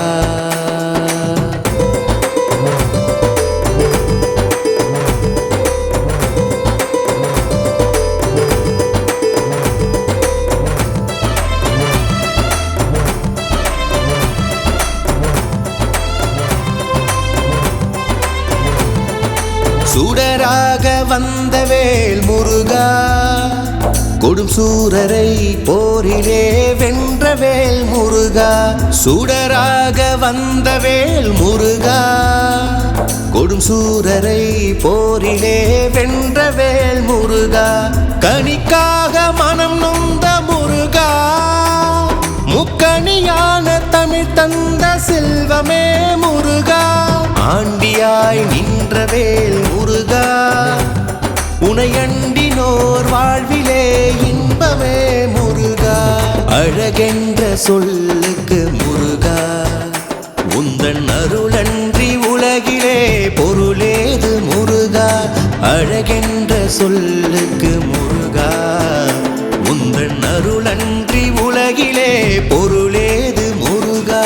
வந்த வேல் முருகா கொடும் சூரரை போரிலே வென்ற வேல் முருகா சுடராக வந்த வேல் முருகா கொடும் சூரரை போரிலே வென்ற வேல் முருகா கனிக்காக மனம் நொந்த முருகா முக்கணியான தமிழ் தந்த செல்வமே முருகா ஆண்டியாய் நின்ற வேல் முருகா உனையண்டினோர் வாழ்விலே இன்பமே முருகா அழகென்ற சொல்லுக்கு முருகா உந்தன் அருளன்றி உலகிலே பொருளேது முருகா அழகென்ற சொல்லுக்கு முருகா உந்தன் அருளன்றி உலகிலே பொருளேது முருகா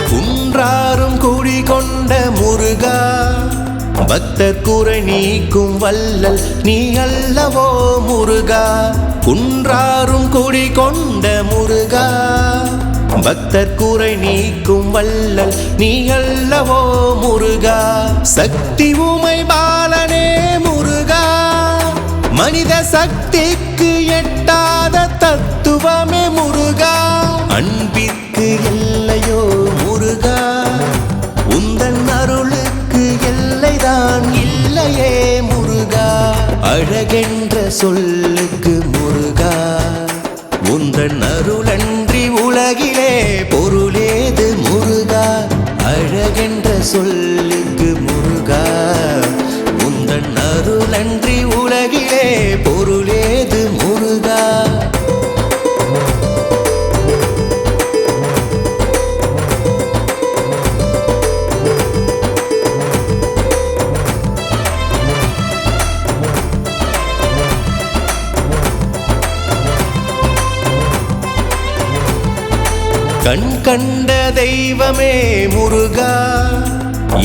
குன்றாரும் குடிகொண்ட முருகா பக்தர் குறை நீக்கும் வல்லல் நீ அல்லவோ முருகா குன்றாரும் குடிகொண்ட முருகா பக்தர் குறை நீக்கும் வல்லல் நீ அல்லவோ முருகா சக்தி உமை பாலனே முருகா மனித சக்திக்கு எட்டாத தத்துவமே முருகா அன்பிற்கு எல்லையோ முருகா உந்தன் அருளுக்கு எல்லைதான் இல்லையே முருகா அழகென்ற சொல்லுக்கு முருகா உந்தன் அருளன்றி உலகிலே பொருளேது முருகா அழகென்ற சொல்லுக்கு முருகா உந்தன் அருளன்றி உலகிலே பொருளேது முருகா கண் கண்ட தெய்வமே முருகா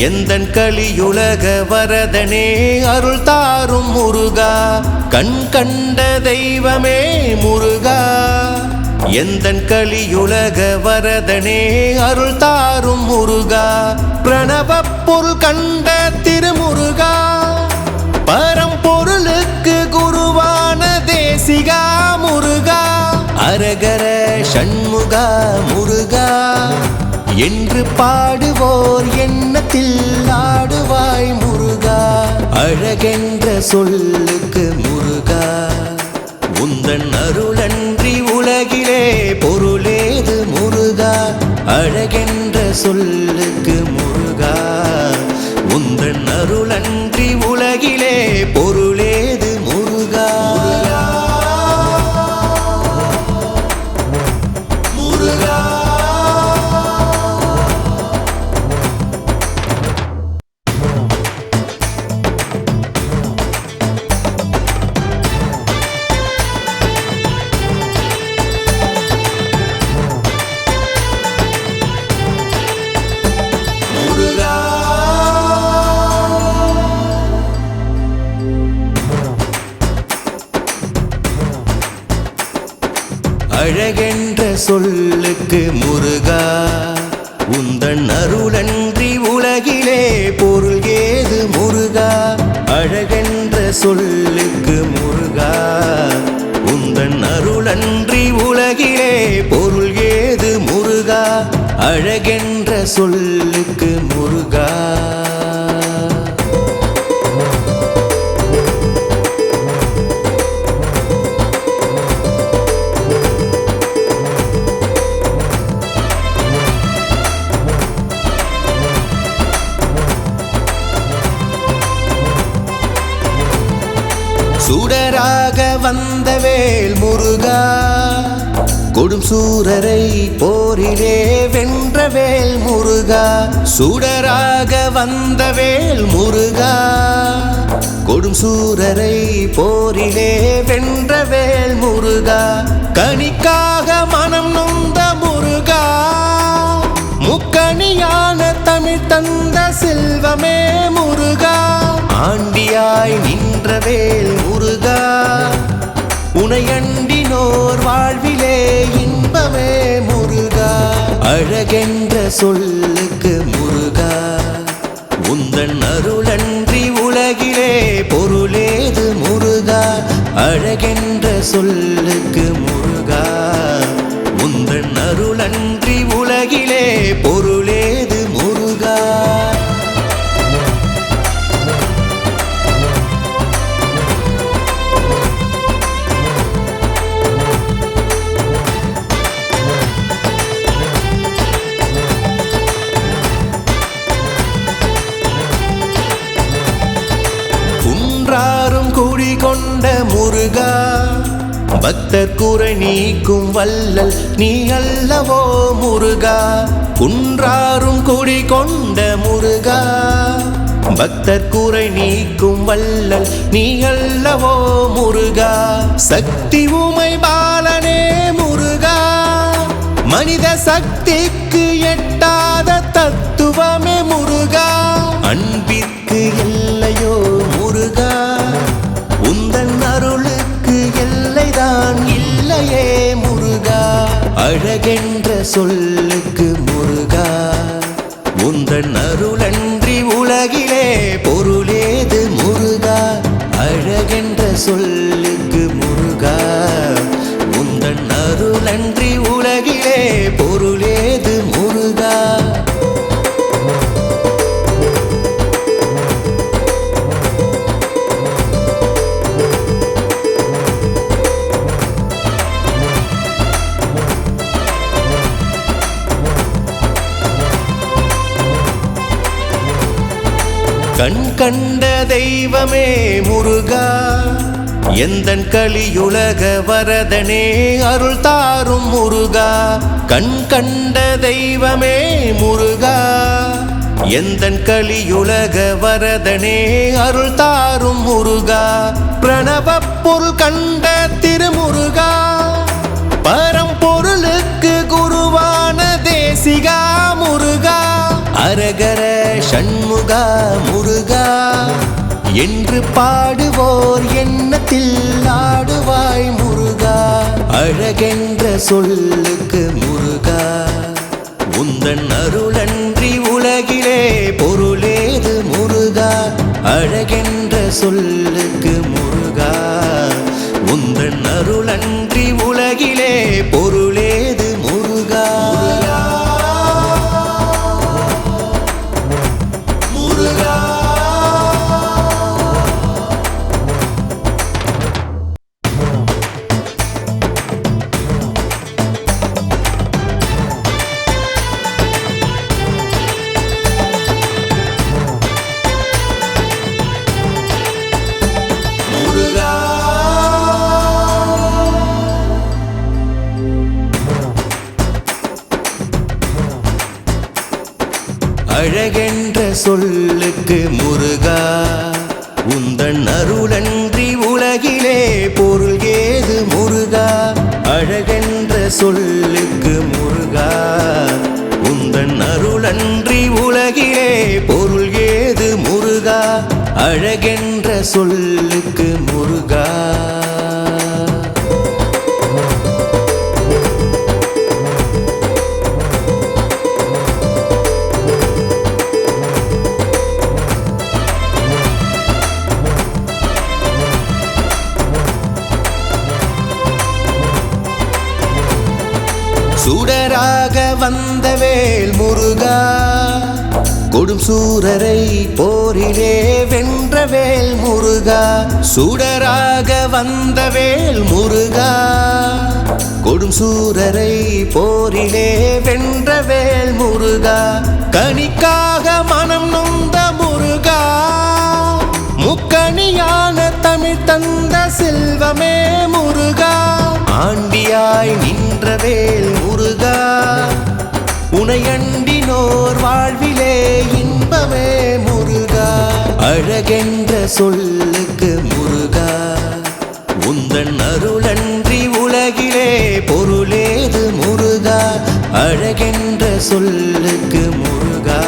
எந்தன் கலியுலக வரதனே அருள் தாரும் முருகா கண் கண்ட தெய்வமே முருகா எந்தன் கலியுலக வரதனே அருள் தாரும் முருகா பிரணவ பொருள் கண்ட திருமுருகா பரம்பொருளுக்கு குருவான தேசிகா முருகா அரகர சண்முகா முருகா என்று பாடுவோர் எண்ணத்தில் ஆடுவாய் முருகா அழகென்ற சொல்லுக்கு முருகா உந்தன் அருளன்றி உலகிலே பொருளேது முருகா அழகென்ற சொல்லுக்கு முருகா உந்தன் அருளன்றி உலகிலே பொருளேது முருகா முருகா அழகென்ற சொல்லுக்கு முருகா உந்தன் அருளன்றி உலகிலே பொருள் ஏது முருகா அழகென்ற சொல்லுக்கு முருகா உந்தன் அருளன்றி உலகிலே பொருள் ஏது முருகா அழகென்ற சொல்லுக்கு முருகா சுடராக வந்த வேல் முருகா கொடும் சூரரை போரிலே வென்ற வேல் முருகா சுடராக வந்த வேல் முருகா கொடும் சூரரை போரிலே வென்ற வேல் முருகா கனிக்காக மனம் நொந்த முருகா முக்கணியான தமிழ் தந்த செல்வமே முருகா, ஆண்டியாய் நின்றவேல் முருகா, உனையண்டினோர் வாழ்விலே இன்பமே முருகா, அழகென்ற சொல்லுக்கு முருகா, உந்தன் அருளன்றி உலகிலே பொருளேது முருகா, அழகென்ற சொல்லுக்கு முருகா, உந்தன் அருளன்றி உலகிலே பொருளேது முருகா. குன்றாரும் குடிகொண்ட முருகா, பக்தர் குறை நீக்கும் வல்லல் நீ அல்லவோ முருகா, குன்றாரும் குடிகொண்ட முருகா, பக்தர் குறை நீக்கும் வல்லல் நீ அல்லவோ முருகா, சக்தி உமை பாலனே முருகா, மனித சக்திக்கு எட்டாத தத்துவமே முருகா, அன்பிற்கு எல்லையோ முருகா, உந்தன் அருளுக்கு எல்லைதான் இல்லையே முருகா, அழகென்ற சொல்லுக்கு முருகா, உந்தன் அருளன்றி உலகிலே பொருளேது முருகா, அழகென்ற சொல்லுக்கு முருகா, உந்தன் அருளன்றி உலகிலே பொருளேது முருகா. கண் கண்ட தெய்வமே முருகா, எந்தன் கலியுலக வரதனே அருள் தாரும் முருகா, கண் கண்ட தெய்வமே முருகா, எந்தன் கலியுலக வரதனே அருள் தாரும் முருகா, பிரணவப் பொருள் கண்ட திருமுருகா, பரம்பொருளுக்கு குருவான தேசிகா முருகா, அரகர சண்முகா முருகா, என்று பாடுவோர் எண்ணத்தில் ஆடுவாய் முருகா, அழகென்ற சொல்லுக்கு முருகா, உந்தன் அருளன்றி உலகிலே பொருளேது முருகா, அழகென்ற சொல்லுக்கு முருகா, உந்தன் அருளன்றி உலகிலே பொருளேது முருகா. அழகென்ற சொல்லுக்கு முருகா, உந்தன் அருளன்றி உலகிலே பொருள் ஏது முருகா, அழகென்ற சொல்லுக்கு முருகா, உந்தன் அருளன்றி உலகிலே பொருள் ஏது முருகா, அழகென்ற சொல்லுக்கு முருகா. சுடராக வந்தவேல் முருகா, கொடும் சூரரை போரிலே வென்றவேல் முருகா, சுடராக வந்தவேல் முருகா, கொடும் சூரரை போரிலே வென்றவேல் முருகா, கனிக்காக மனம் நொந்த முருகா, முக்கணியான தமிழ் தந்த செல்வமே முருகா, ஆண்டியாய் நின்றவேல் முருகா, உனையண்டினோர் வாழ்விலே இன்பமே முருகா, அழகென்ற சொல்லுக்கு முருகா, உந்தன் அருளன்றி உலகிலே பொருளேது முருகா, அழகென்ற சொல்லுக்கு முருகா,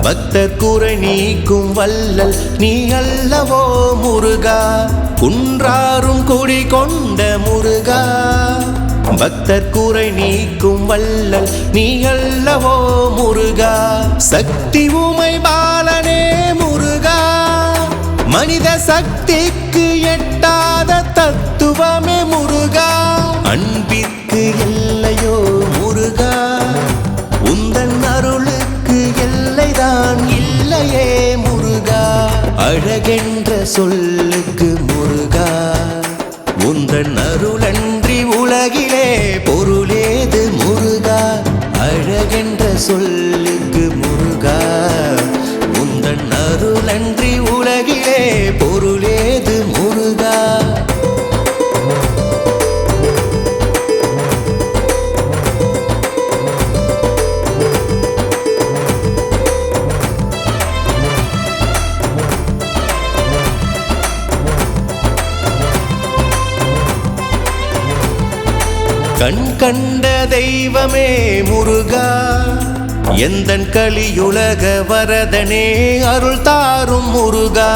பக்தர் குறை நீக்கும் வல்லல் நீ அல்லவோ முருகா, குன்றாரும் குடி கொண்ட முருகா. பக்தர் குறை நீக்கும் வல்லல் நீ அல்லவோ முருகா, சக்தி உமை பாலனே முருகா. மனித சக்திக்கு எட்டாத தத்துவமே முருகா, அன்பிற்கு எல்லையோ முருகா, உந்தன் அருளுக்கு எல்லைதான் இல்லையே முருகா. அழகென்ற சொல்லுக்கு முருகா, உந்தன் அருளன்றி உலகிலே பொருளேது முருகா. அழகென்ற சொல்லுக்கு முருகா, உந்தன் அருளன்றி உலகிலே பொருளேது முருகா. கண் கண்ட தெய்வமே முருகா, எந்தன் கலியுலக வரதனே அருள் தாரும் முருகா.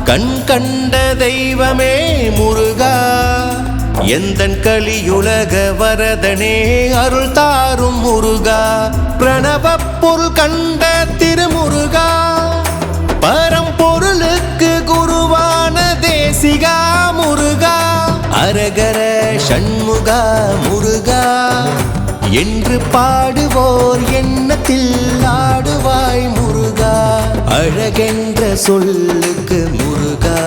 கண் கண்ட தெய்வமே முருகா, எந்தன் கலியுலக வரதனே அருள் தாரும் முருகா. பிரணவ பொருள் கண்ட திருமுருகா, பரம்பொருளுக்கு குருவான தேசிகா முருகா. அரகர சண்முகா முருகா என்று பாடுவோர் எண்ணத்தில் ஆடுவாய் முருகா. அழகென்ற சொல்லுக்கு முருகா,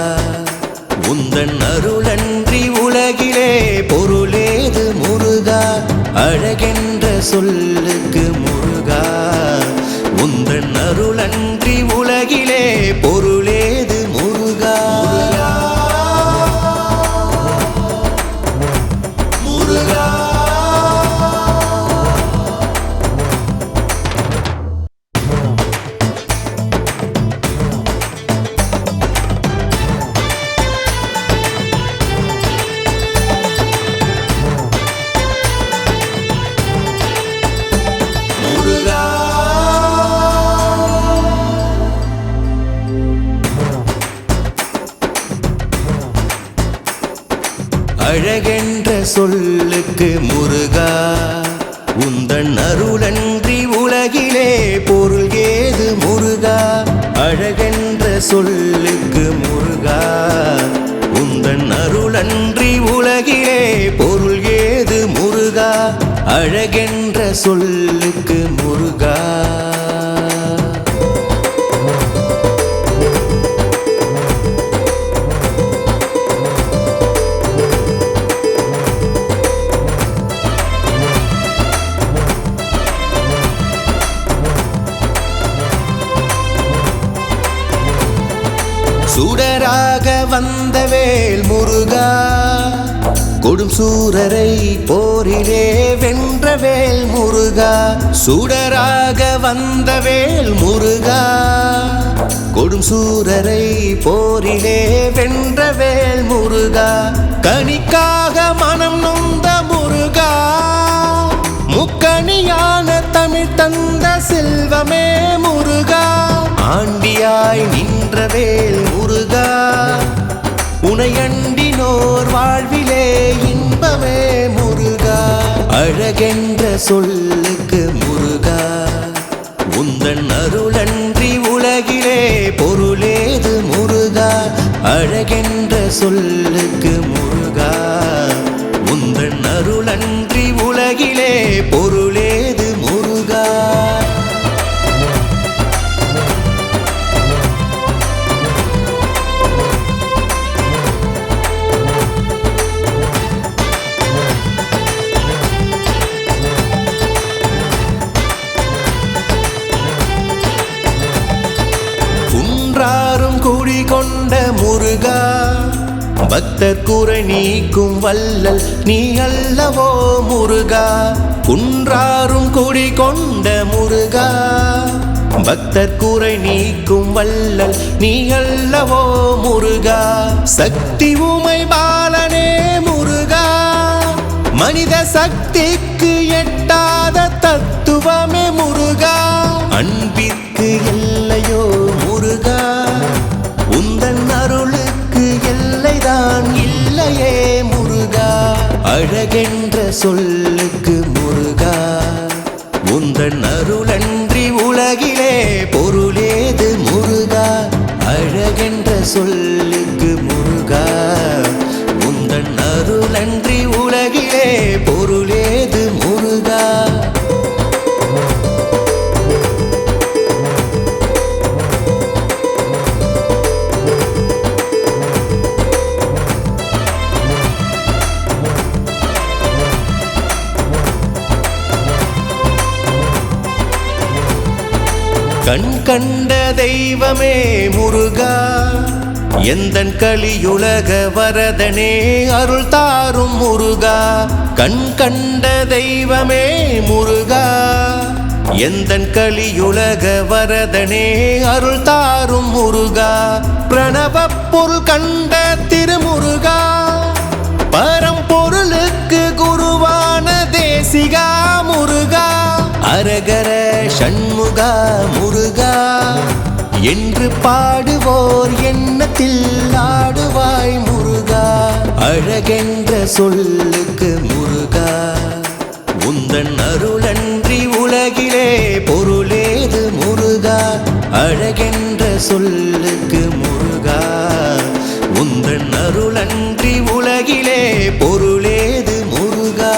உந்தன் அருளன்றி உலகிலே பொருளேது முருகா. அழகென்ற சொல்லுக்கு முருகா, உந்தன் அருளன்றி உலகிலே பொருளேது முருகா. முருகா அழகென்ற சொல்லுக்கு முருகா, உந்தன் அருளன்றி உலகிலே பொருள் ஏது முருகா. அழகென்ற சொல்லுக்கு முருகா, உந்தன் அருளன்றி உலகிலே பொருள் ஏது முருகா. அழகென்ற சொல்லுக்கு முருகா. சுடராக வந்த வேல் முருகா, கொடும் சூரரை போரிலே வென்ற வேல் முருகா. சுடராக வந்த வேல் முருகா, கொடும் சூரரை போரிலே வென்ற வேல் முருகா. கனிக்காக மனம் நொந்த முருகா, முக்கணியான தமிழ் தந்த செல்வமே முருகா. ஆண்டியாய் நின்ற வேல் முருகா, உனையண்டினோர் வாழ்விலே இன்பமே முருகா. அழகென்ற சொல்லுக்கு முருகா, உந்தன் அருளன்றி உலகிலே பொருளேது முருகா. அழகென்ற சொல்லுக்கு முருகா, உந்தன் அருளன்றி உலகிலே பொருளேது முருகா. குன்றாரும் குடி கொண்ட முருகா, பக்தர் குறை நீக்கும் வல்லல் நீ அல்லவோ முருகா. குன்றாரும் குடி கொண்ட முருகா, பக்தர் குறை நீக்கும் வல்லல் நீ அல்லவோ முருகா. சக்தி உமை பாலனே முருகா, மனித சக்திக்கு எட்டாத தத்துவமே முருகா. அன்பிற்கு எல்லை அழகென்ற சொல்லுக்கு முருகா உந்தன் அருளன்றி உலகிலே பொருளேது முருகா அழகென்ற சொல்லுக்கு முருகா உந்தன் அருளன்றி உலகிலே பொருளேது முருகா கண் கண்ட தெய்வமே முருகா எந்தன் கலியுலக வரதனே அருள் தாரும் முருகா கண் கண்ட தெய்வமே முருகா எந்தன் கலியுலக வரதனே அருள் தாரும் முருகா பிரணவப் பொருள் கண்ட திருமுருகா பரம்பொருளுக்கு குருவான தேசிகா முருகா அரகர சண்முகா முருகா என்று பாடுவோர் எண்ணத்தில் ஆடுவாய் முருகா அழகென்ற சொல்லுக்கு முருகா உந்தன் அருளன்றி உலகிலே பொருளேது முருகா அழகென்ற சொல்லுக்கு முருகா உந்தன் அருளன்றி உலகிலே பொருளேது முருகா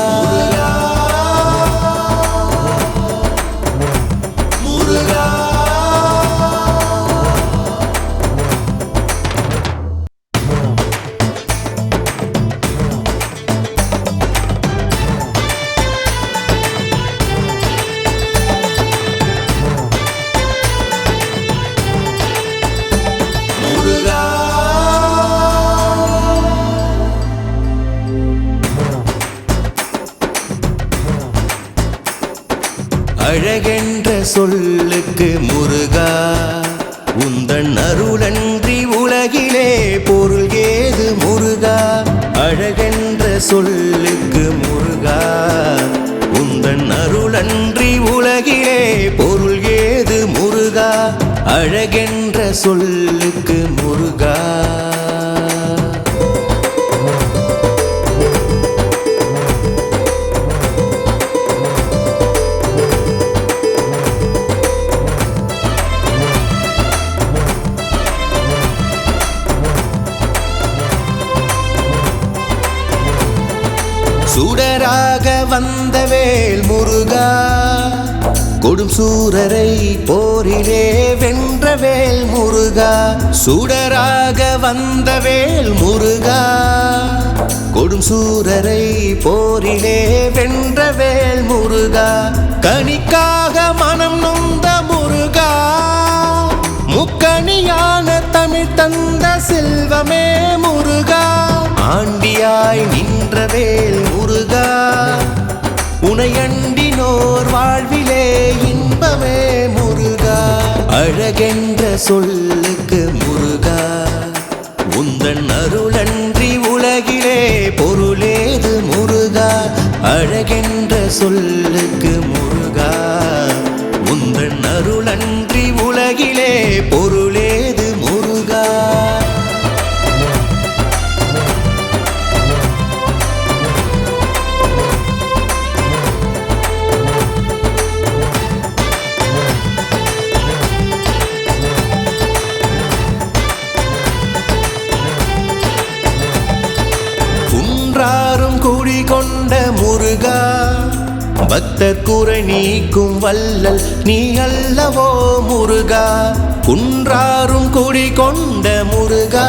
முருகா அழகென்ற சொல்லுக்கு முருகா உந்தன் அருளன்றி உலகிலே பொருள் ஏது முருகா அழகென்ற சொல்லுக்கு முருகா உந்தன் அருளன்றி உலகிலே பொருள் ஏது முருகா அழகென்ற சொல்லுக்கு முருகா சுடராக வந்த வேல் முருகா கொடும் சூரரை போரிலே வென்ற வேல் முருகா சுடராக வந்த வேல் முருகா கொடும் சூரரை போரிலே வென்ற வேல் முருகா கனிக்காக மனம் நொந்த முருகா முக்கணியான தமிழ் தந்த செல்வமே முருகா ஆண்டியாய் நின்ற வேல் முருகா உனையண்டினோர் வாழ்விலே இன்பமே முருகா அழகென்ற சொல்லுக்கு முருகா உந்தன் அருளன்றி உலகிலே பொருளேது முருகா அழகென்ற சொல்லுக்கு முருகா உந்தன் அருளன்றி உலகிலே பொருளேது முருகா குன்றாரும் குடி கொண்ட முருகா பக்தர் குறை நீக்கும் வல்லல் நீ அல்லவோ முருகா குன்றாரும் குடி கொண்ட முருகா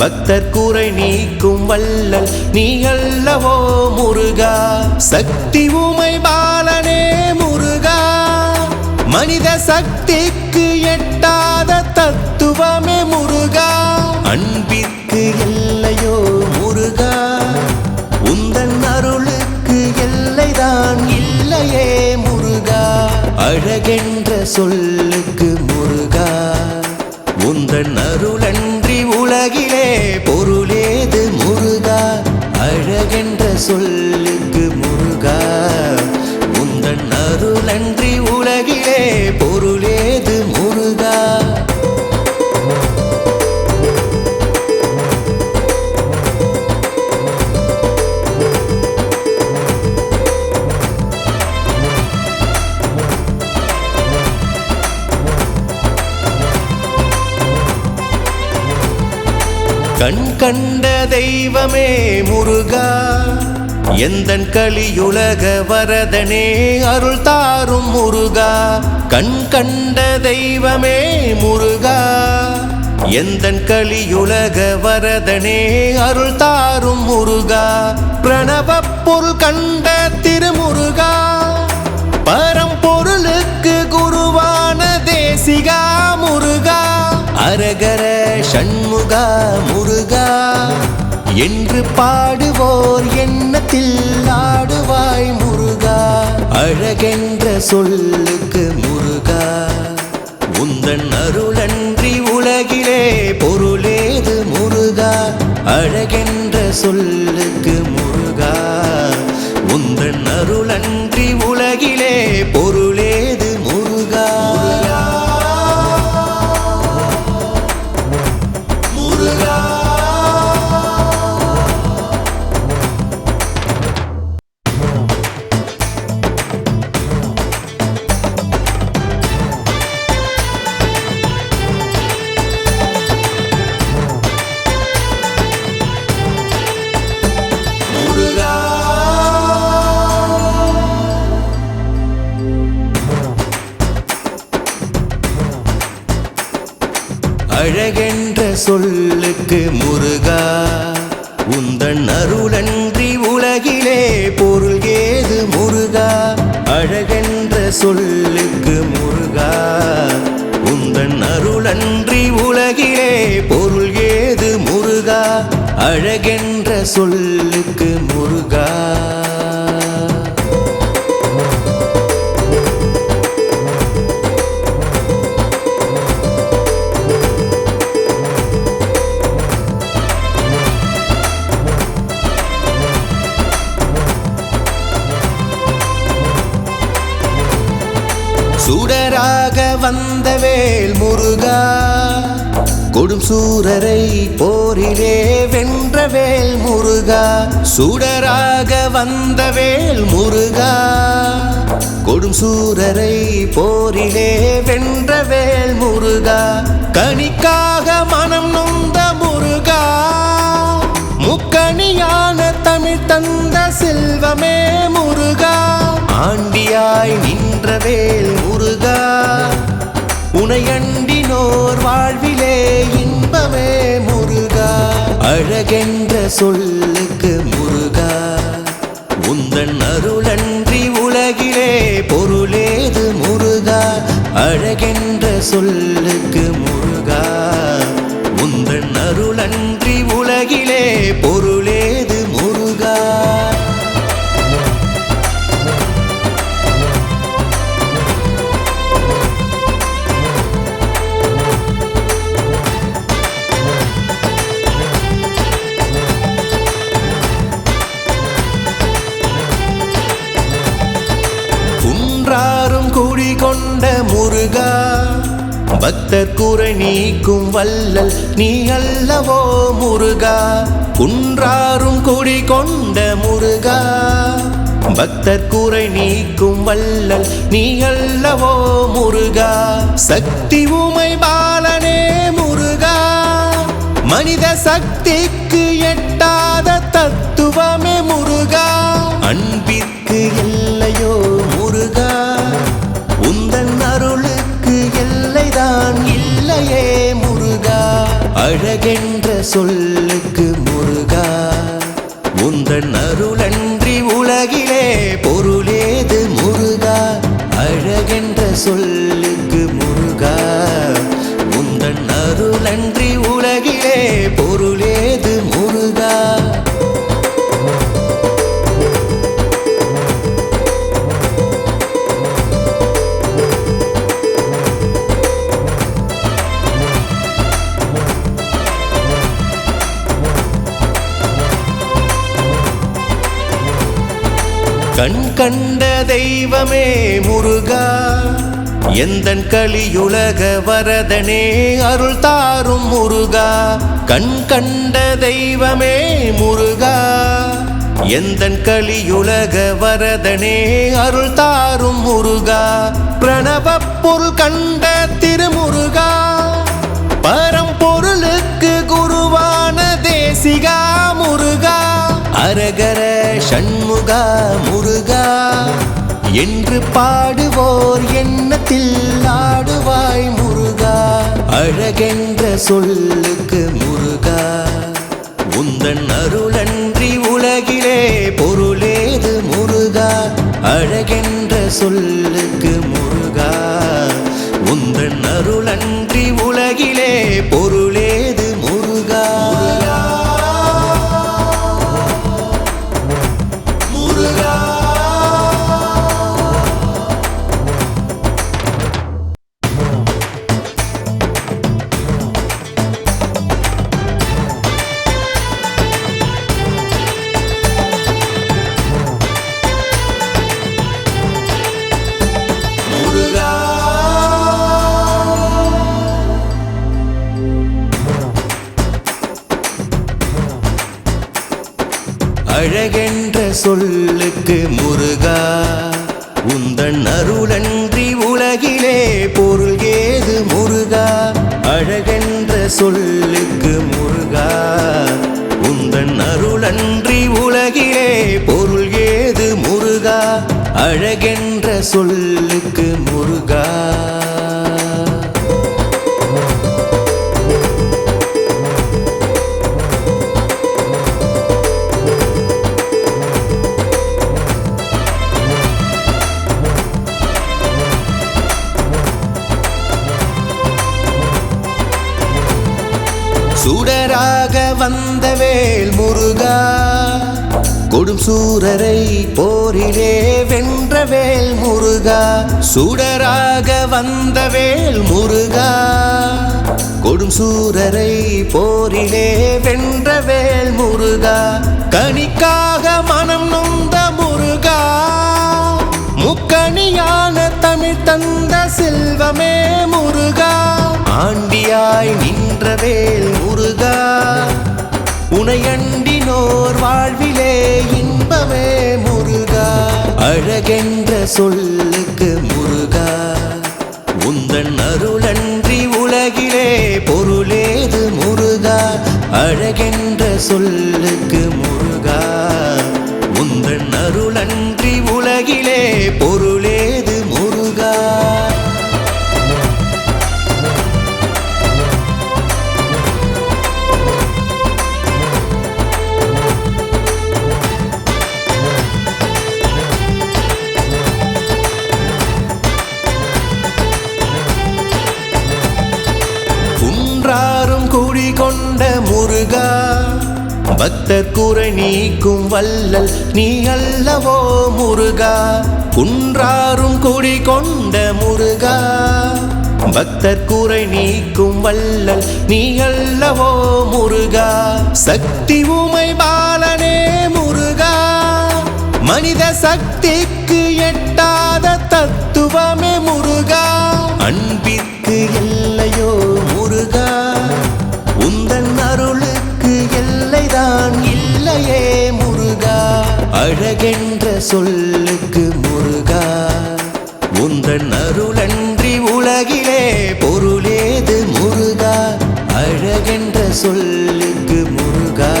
பக்தர் குறை நீக்கும் வல்லல் நீ அல்லவோ முருகா சக்தி உமை பாலனே முருகா மனித சக்திக்கு எட்டாத தத்துவமே முருகா அன்பிற்கு எல்லையோ முருகா உந்தன் அருளுக்கு எல்லைதான் இல்லையே முருகா அழகென்ற சொல்லுக்கு முருகா உந்தன் அருளன்றி உலகிலே பொருளேது முருகா அழகென்ற சொல்லுக்கு முருகா உந்தன் அருளன்றி உலகிலே பொருளேது முருகா கண் கண்ட தெய்வமே முருகா எந்தன் கலியுலக வரதனே அருள் தாரும் முருகா கண் கண்ட தெய்வமே முருகா எந்தன் கலியுலக வரதனே அருள் தாரும் முருகா பிரணவப் பொருள் கண்ட திருமுருகா பரம்பொருளுக்கு குருவான தேசிகா முருகா அரகர சண்முகா முருகா என்று பாடுவோர் எண்ணத்தில் ஆடுவாய் முருகா அழகென்ற சொல்லுக்கு முருகா உந்தன் அருளன்றி உலகிலே பொருளேது முருகா அழகென்ற சொல்லுக்கு முருகா உந்தன் அருளன்றி உலகிலே பொருளேது முருகா முருகா அழகென்ற சொல்லுக்கு முருகா உந்தன் அருளன்றி உலகிலே பொருள் ஏது முருகா அழகென்ற சொல்லுக்கு முருகா உந்தன் அருளன்றி உலகிலே பொருள் ஏது முருகா அழகென்ற சொல்லுக்கு முருகா சுடராக வந்த வேல் முருகா கொடும் சூரரை போரிலே வென்ற வேல் முருகா சுடராக வந்த வேல் முருகா கொடும் சூரரை போரிலே வென்ற வேல் முருகா கனிக்காக மனம் நொந்த முருகா முக்கணியான தமிழ் தந்த செல்வமே முருகா ஆண்டியாய் நின்ற வேல் முருகா உனையண்டினோர் வாழ்விலே இன்பமே முருகா அழகென்ற சொல்லுக்கு முருகா உந்தன் அருளன்றி உலகிலே பொருளேது முருகா அழகென்ற சொல்லுக்கு முருகா உந்தன் அருளன்றி உலகிலே பொருளேது முருகா குன்றாரும் குடிகொண்ட முருகா பக்தர் குறை நீக்கும் வல்லல் நீ அல்லவோ முருகா குன்றாரும் குடிகொண்ட முருகா பக்தர் குறை நீக்கும் வல்லல் நீ அல்லவோ முருகா சக்தி உமை பாலனே முருகா மனித சக்திக்கு எட்டாத தத்துவமே முருகா அன்பிற்கு எல்லையோ முருகா உந்தன் அருளுக்கு எல்லைதான் இல்லையே முருகா அழகென்ற சொல்லுக்கு முருகா உந்தன் அருளன்றி உலகிலே பொருளேது முருகா அழகென்ற சொல்லுக்கு முருகா உந்தன் அருளன்றி உலகிலே பொருளேது முருகா கண் கண்ட தெய்வமே முருகா எந்தன் கலியுலக வரதனே அருள் தாரும் முருகா கண் கண்ட தெய்வமே முருகா எந்தன் கலியுலக வரதனே அருள் தாரும் முருகா பிரணவப் பொருள் கண்ட திருமுருகா பரம்பொருளுக்கு குருவான அரகர சண்முகா முருகா என்று பாடுவோர் எண்ணத்தில் ஆடுவாய் முருகா. அழகென்ற சொல்லுக்கு முருகா, உந்தன் அருளன்றி உலகிலே பொருளேது முருகா. அழகென்ற சொல்லுக்கு முருகா, உந்தன் அருளன்றி உலகிலே பொருளேது முருகா. முருகா அழகென்ற சொல்லுக்கு முருகா, உந்தன் அருளன்றி உலகிலே பொருள் ஏது முருகா. அழகென்ற சொல்லுக்கு முருகா, உந்தன் அருளன்றி உலகிலே பொருள் ஏது முருகா. அழகென்ற சொல்லுக்கு முருகா. சுடராக வந்த வேல் முருகா, கொடும் சூரரை போரிலே வென்ற வேல் முருகா. சுடராக வந்த வேல் முருகா, கொடும் சூரரை போரிலே வென்ற வேல் முருகா. கனிக்காக மனம் நொந்த முருகா, முக்கணியான தமிழ் தந்த செல்வமே முருகா. ஆண்டியாய் நின்ற வேல் முருகா, உனையண்டினோர் வாழ்விலே இன்பமே முருகா. அழகென்ற சொல்லுக்கு முருகா, உந்தன் அருளன்றி உலகிலே பொருளேது முருகா. அழகென்ற சொல்லுக்கு முருகா, உந்தன் அருளன்றி உலகிலே பொருளேது முருகா. குன்றாரும் குடிகொண்ட முருகா, பக்தர் குறை நீக்கும் வல்லல் நீ அல்லவோ முருகா. குன்றாரும் குடிகொண்ட முருகா, பக்தர் குறை நீக்கும் வல்லல் நீ அல்லவோ முருகா. சக்தி உமை பாலனே முருகா, மனித சக்திக்கு எட்டாத தத்துவமே முருகா. அன்பிற்கு எல்லையோ முருகா, உந்தன் அருளுக்கு எல்லைதான் இல்லையே முருகா. அழகென்ற சொல்லுக்கு முருகா, உந்தன் அருளன்றி உலகிலே பொருளேது முருகா. அழகென்ற சொல்லுக்கு முருகா,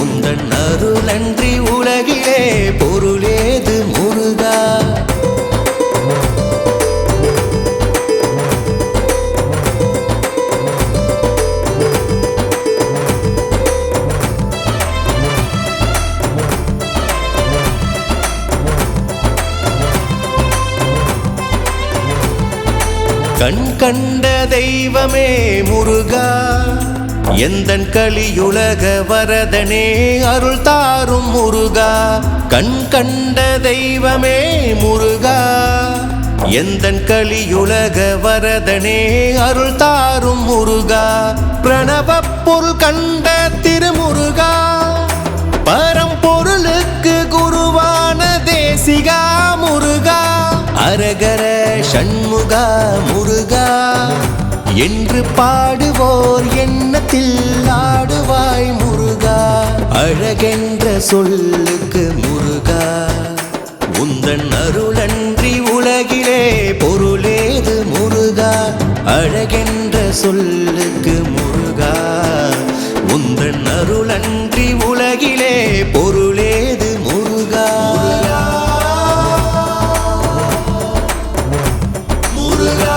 உந்தன் அருளன்றி உலகிலே பொருளேது முருகா. கண் கண்ட தெய்வமே முருகா, எந்தன் கலியுலக வரதனே அருள் தாரும் முருகா. கண் கண்ட தெய்வமே முருகா, எந்தன் கலியுலக வரதனே அருள் தாரும் முருகா. பிரணவ பொருள் கண்ட திருமுருகா, பரம்பொருளுக்கு குருவான தேசிகா முருகா. அரகர சண்முகா முருகா என்று பாடுவோர் எண்ணத்தில் ஆடுவாய் முருகா. அழகென்ற சொல்லுக்கு முருகா, உந்தன் அருளன்றி உலகிலே பொருளேது முருகா. அழகென்ற சொல்லுக்கு முருகா, உந்தன் அருளன்றி உலகிலே பொருளேது முருகா முருகா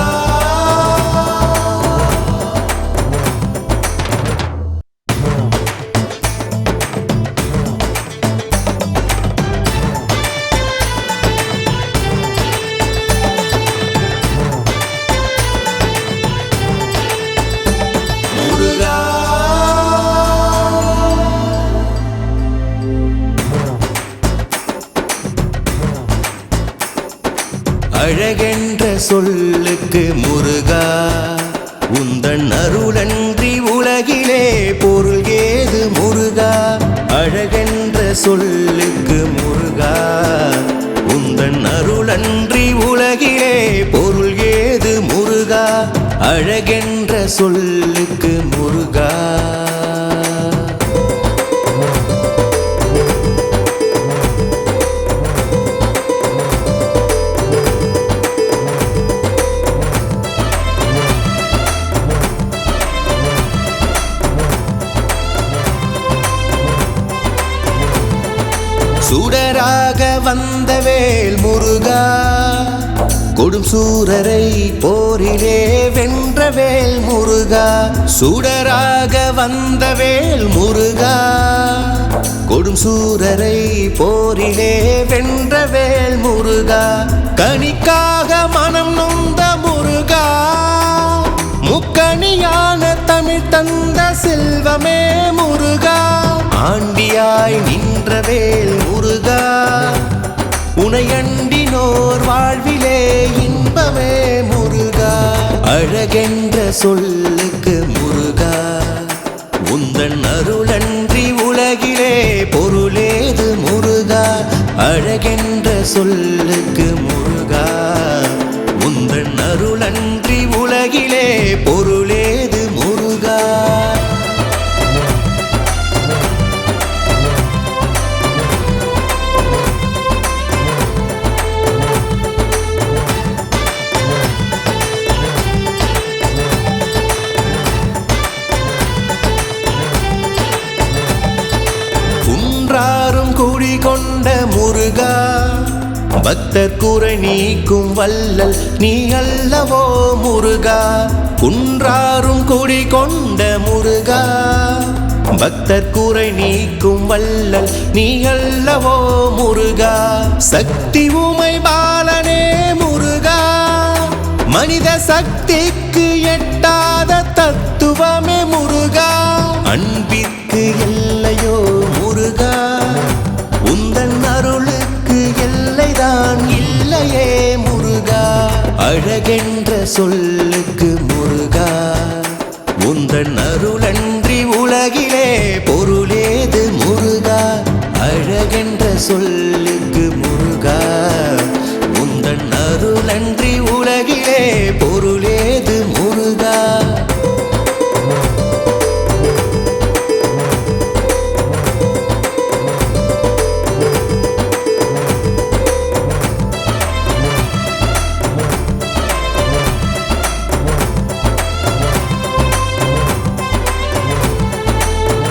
அழகென்ற சொல்லுக்கு முருகா உந்தன் அருளன்றி உலகிலே பொருள் ஏது முருகா அழகென்ற சொல்லுக்கு முருகா உந்தன் அருளன்றி உலகிலே பொருள் ஏது முருகா அழகென்ற சொல்லுக்கு முருகா சுடராக வந்த வேல் முருகா கொடும் சூரரை போரிலே வென்ற வேல் முருகா சுடராக வந்த வேல் முருகா கொடும் சூரரை போரிலே வென்ற வேல் முருகா கனிக்காக மனம் நொந்த முருகா முக்கணியான தமிழ் தந்த செல்வமே முருகா ஆண்டியாய் நின்ற வேல் முருகா உனையண்டினோர் வாழ்விலே இன்பமே முருகா அழகென்ற சொல்லுக்கு முருகா உந்தன் அருளன்றி உலகிலே பொருளேது முருகா அழகென்ற சொல்லுக்கு முருகா உந்தன் அருளன்றி உலகிலே பொருளேது முருகா குன்றாரும் குடி கொண்ட முருகா பக்தர் குறை நீக்கும் வல்லல் நீ அல்லவோ முருகா குன்றாரும் குடி கொண்ட முருகா பக்தர் குறை நீக்கும் வல்லல் நீ அல்லவோ முருகா சக்தி உமை பாலனே முருகா மனித சக்திக்கு எட்டாத தத்துவமே முருகா அன்பிற்கு எல்லையோ முருகா உந்தன் அருளுக்கு எல்லைதான் இல்லையே முருகா அழகென்ற சொல்லுக்கு முருகா உந்தன் அருளன்றி உலகிலே பொருளேது முருகா அழகென்ற சொல்லுக்கு முருகா உந்தன் அருளன்றி உலகிலே பொருளேது முருகா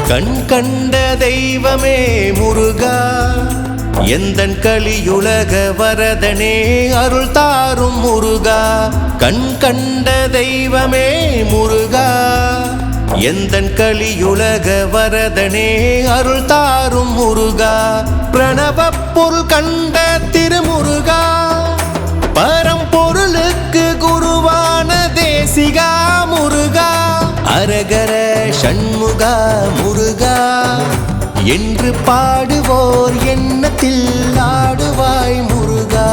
கண் கண்ட தெய்வமே முருகா எந்தன் கலியுலக வரதனே அருள் தாரும் முருகா கண் கண்ட தெய்வமே முருகா எந்தன் கலியுலக வரதனே அருள் தாரும் முருகா பிரணவ பொருள் கண்ட திருமுருகா பரம்பொருளுக்கு குருவான தேசிகா முருகா அரகர சண்முகா முருகா என்று பாடுவோர் எண்ணத்தில் ஆடுவாய் முருகா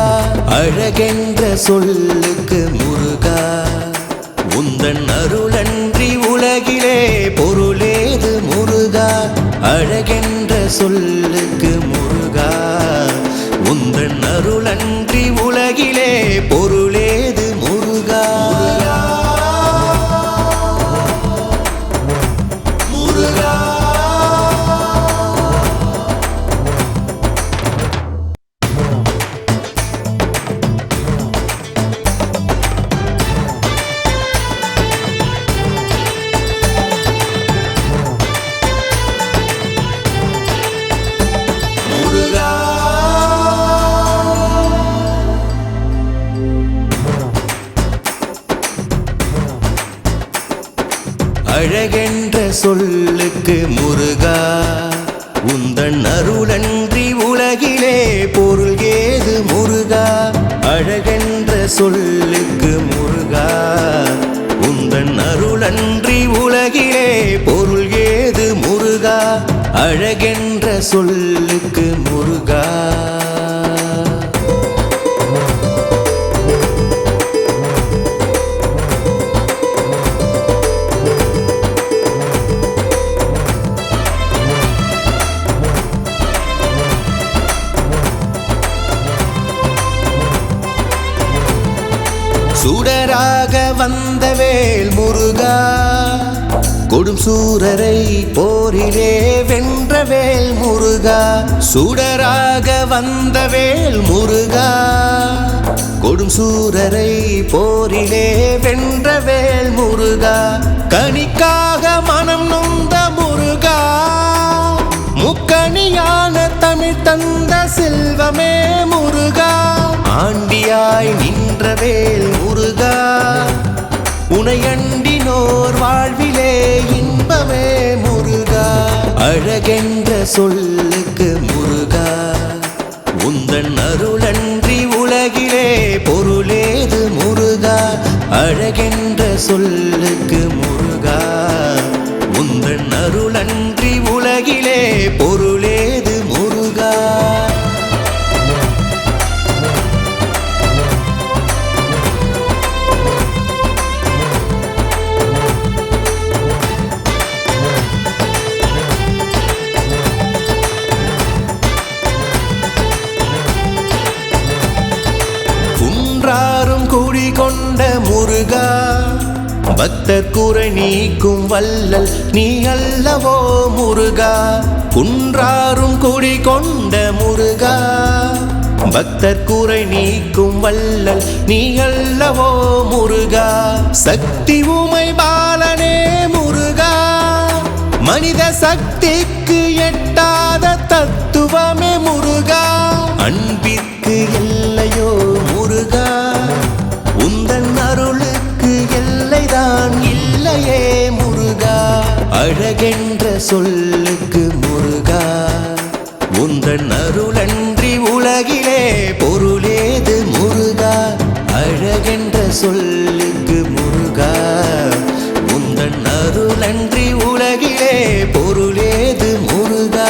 அழகென்ற சொல்லுக்கு முருகா உந்தன் அருளன்றி உலகிலே பொருளேது முருகா அழகென்ற சொல்லுக்கு முருகா உந்தன் அருளன்றி உலகிலே பொருளேது முருகா முருகா அழகென்ற சொல்லுக்கு முருகா உந்தன் அருளன்றி உலகிலே பொருள் ஏது முருகா அழகென்ற சொல்லுக்கு முருகா உந்தன் அருளன்றி உலகிலே பொருள் ஏது முருகா அழகென்ற சொல்லுக்கு முருகா சுடராக வந்த வேல் முருகா கொடும் சூரரை போரிலே வென்ற வேல் முருகா சுடராக வந்த வேல் முருகா கொடும் சூரரை போரிலே வென்ற வேல் முருகா கனிக்காக மனம் நொந்த முருகா முக்கணியான தமிழ் தந்த செல்வமே முருகா ஆண்டியாய் நின்ற வேல் முருகா உனையண்டினோர் வாழ்விலே இன்பமே முருகா அழகென்ற சொல்லுக்கு முருகா உந்தன் அருளன்றி உலகிலே பொருளேது முருகா அழகென்ற சொல்லுக்கு முருகா உந்தன் அருளன்றி உலகிலே பொருளேது முருகா குன்றாரும் குடிகொண்ட முருகா பக்தர் குறை நீக்கும் வல்லல் நீ அல்லவோ முருகா குன்றாரும் குடிகொண்ட முருகா பக்தர் குறை நீக்கும் வல்லல் நீ அல்லவோ முருகா சக்தி உமை பாலனே முருகா மனித சக்திக்கு எட்டாத தத்துவமே முருகா அன்பிற்கு எல்லையோ முருகா உந்தன் அருளுக்கு எல்லைதான் இல்லையே முருகா அழகென்ற சொல்லுக்கு முருகா உந்தன் அருளன்றி உலகிலே பொருளேது முருகா அழகென்ற சொல்லுக்கு முருகா உந்தன் அருளன்றி உலகிலே பொருளேது முருகா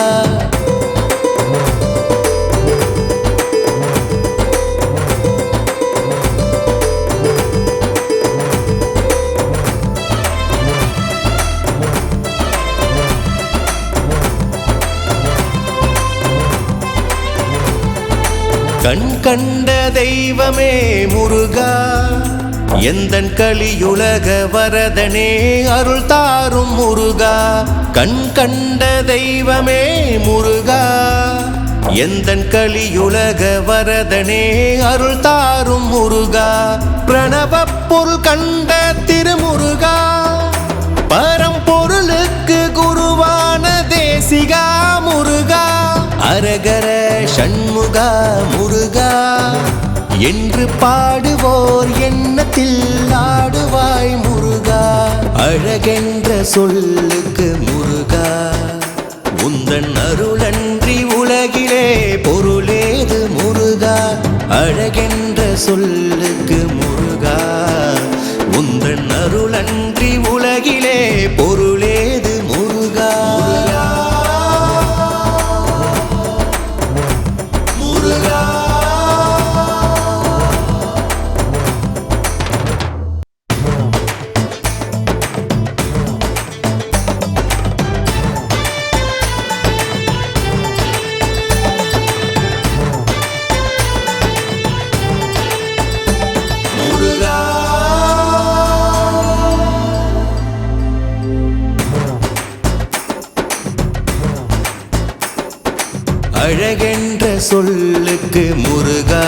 கண் கண்ட தெய்வமே முருகா எந்தன் கலியுலக வரதனே அருள் தாரும் முருகா கண் கண்ட தெய்வமே முருகா எந்தன் கலியுலக வரதனே அருள் தாரும் முருகா பிரணவப் பொருள் கண்ட திருமுருகா பரம்பொருளுக்கு குருவான தேசிகா முருகா அரகர சண்முகா முருகா என்று பாடுவோர் எண்ணத்தில் ஆடுவாய் முருகா அழகென்ற சொல்லுக்கு முருகா உந்தன் அருளன்றி உலகிலே பொருளேது முருகா அழகென்ற சொல்லுக்கு முருகா உந்தன் அருளன்றி உலகிலே பொருளேது முருகா முருகா அழகென்ற சொல்லுக்கு முருகா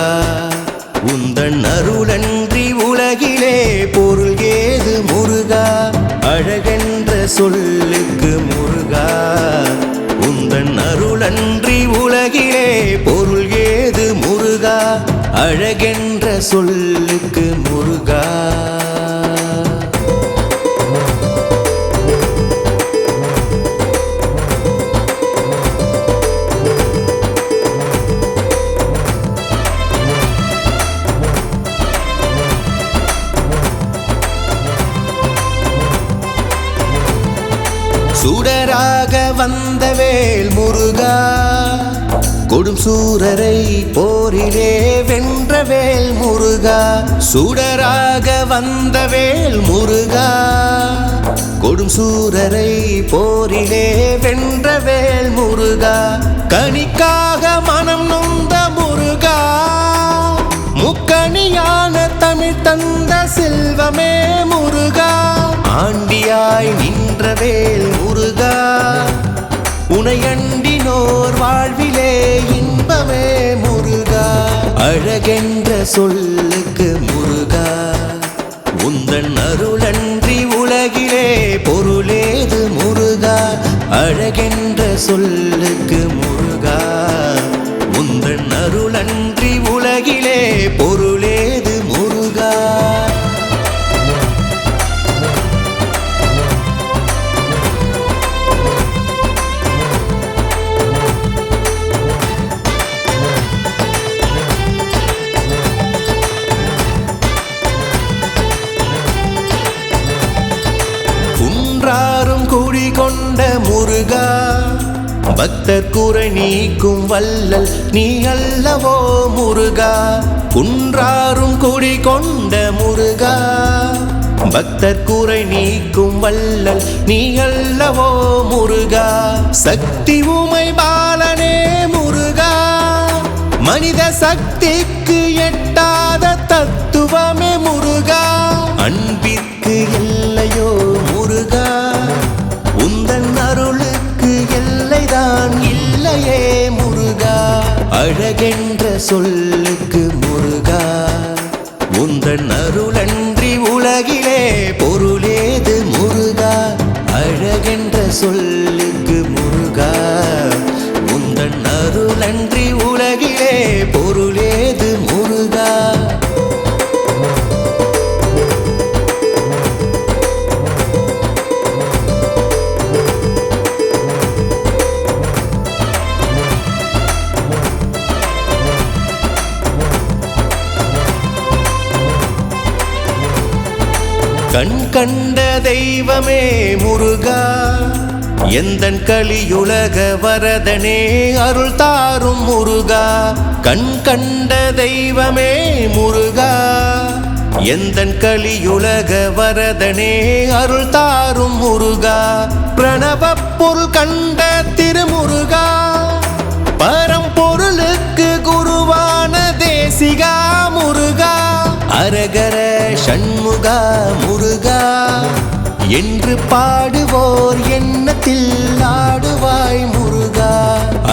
உந்தன் அருளன்றி உலகிலே பொருள் ஏது முருகா அழகென்ற சொல்லுக்கு முருகா உந்தன் அருளன்றி உலகிலே பொருள் ஏது முருகா அழகென்ற சொல்லுக்கு முருகா சுடராக வந்த வேல் முருகா கொடும் சூரரை போரிலே வென்ற வேல் முருகா சுடராக வந்த வேல் முருகா கொடும் சூரரை போரிலே வென்ற வேல் முருகா கனிக்காக மனம் நொந்த முருகா முக்கணியான தமிழ் தந்த செல்வமே முருகா ஆண்டியாய் நின்ற வேல் முருகா உனையண்டினோர் வாழ்விலே இன்பமே முருகா அழகென்ற சொல்லுக்கு முருகா உந்தன் அருளன்றி உலகிலே பொருளேது முருகா அழகென்ற சொல்லுக்கு முருகா உந்தன் அருளன்றி உலகிலே பொருளேது முருகா குன்றாரும் குடிகொண்ட முருகா பக்தர் குறை நீக்கும் வல்லல் நீ அல்லவோ முருகா குன்றாரும் குடிகொண்ட முருகா பக்தர் குறை நீக்கும் வல்லல் நீ அல்லவோ முருகா சக்தி உமை பாலனே முருகா மனித சக்திக்கு எட்டாத தத்துவமே முருகா அன்பிற்கு எல்லையோ முருகா உந்தன் அருளுக்கு எல்லைதான் இல்லையே முருகா அழகென்ற சொல்லுக்கு முருகா உந்தன் அருளன்றி உலகிலே பொருளேது முருகா அழகென்ற சொல்லுக்கு முருகா உந்தன் அருளன்றி உலகிலே பொருளேது முருகா கண் கண்ட தெய்வமே முருகா எந்தன் கலியுலக வரதனே அருள் தாரும் முருகா கண் கண்ட தெய்வமே முருகா எந்தன் கலியுலக வரதனே அருள் தாரும் முருகா பிரணவப் பொருள் கண்ட திருமுருகா பரம்பொருளுக்கு குருவான தேசிகா முருகா அரகர சண்முகா முருகா என்று பாடுவோர் எண்ணத்தில் ஆடுவாய் முருகா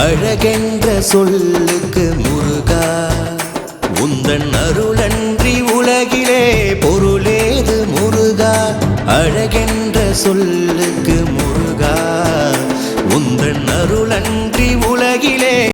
அழகென்ற சொல்லுக்கு முருகா உந்தன் அருளன்றி உலகிலே பொருளேது முருகா அழகென்ற சொல்லுக்கு முருகா உந்தன் அருளன்றி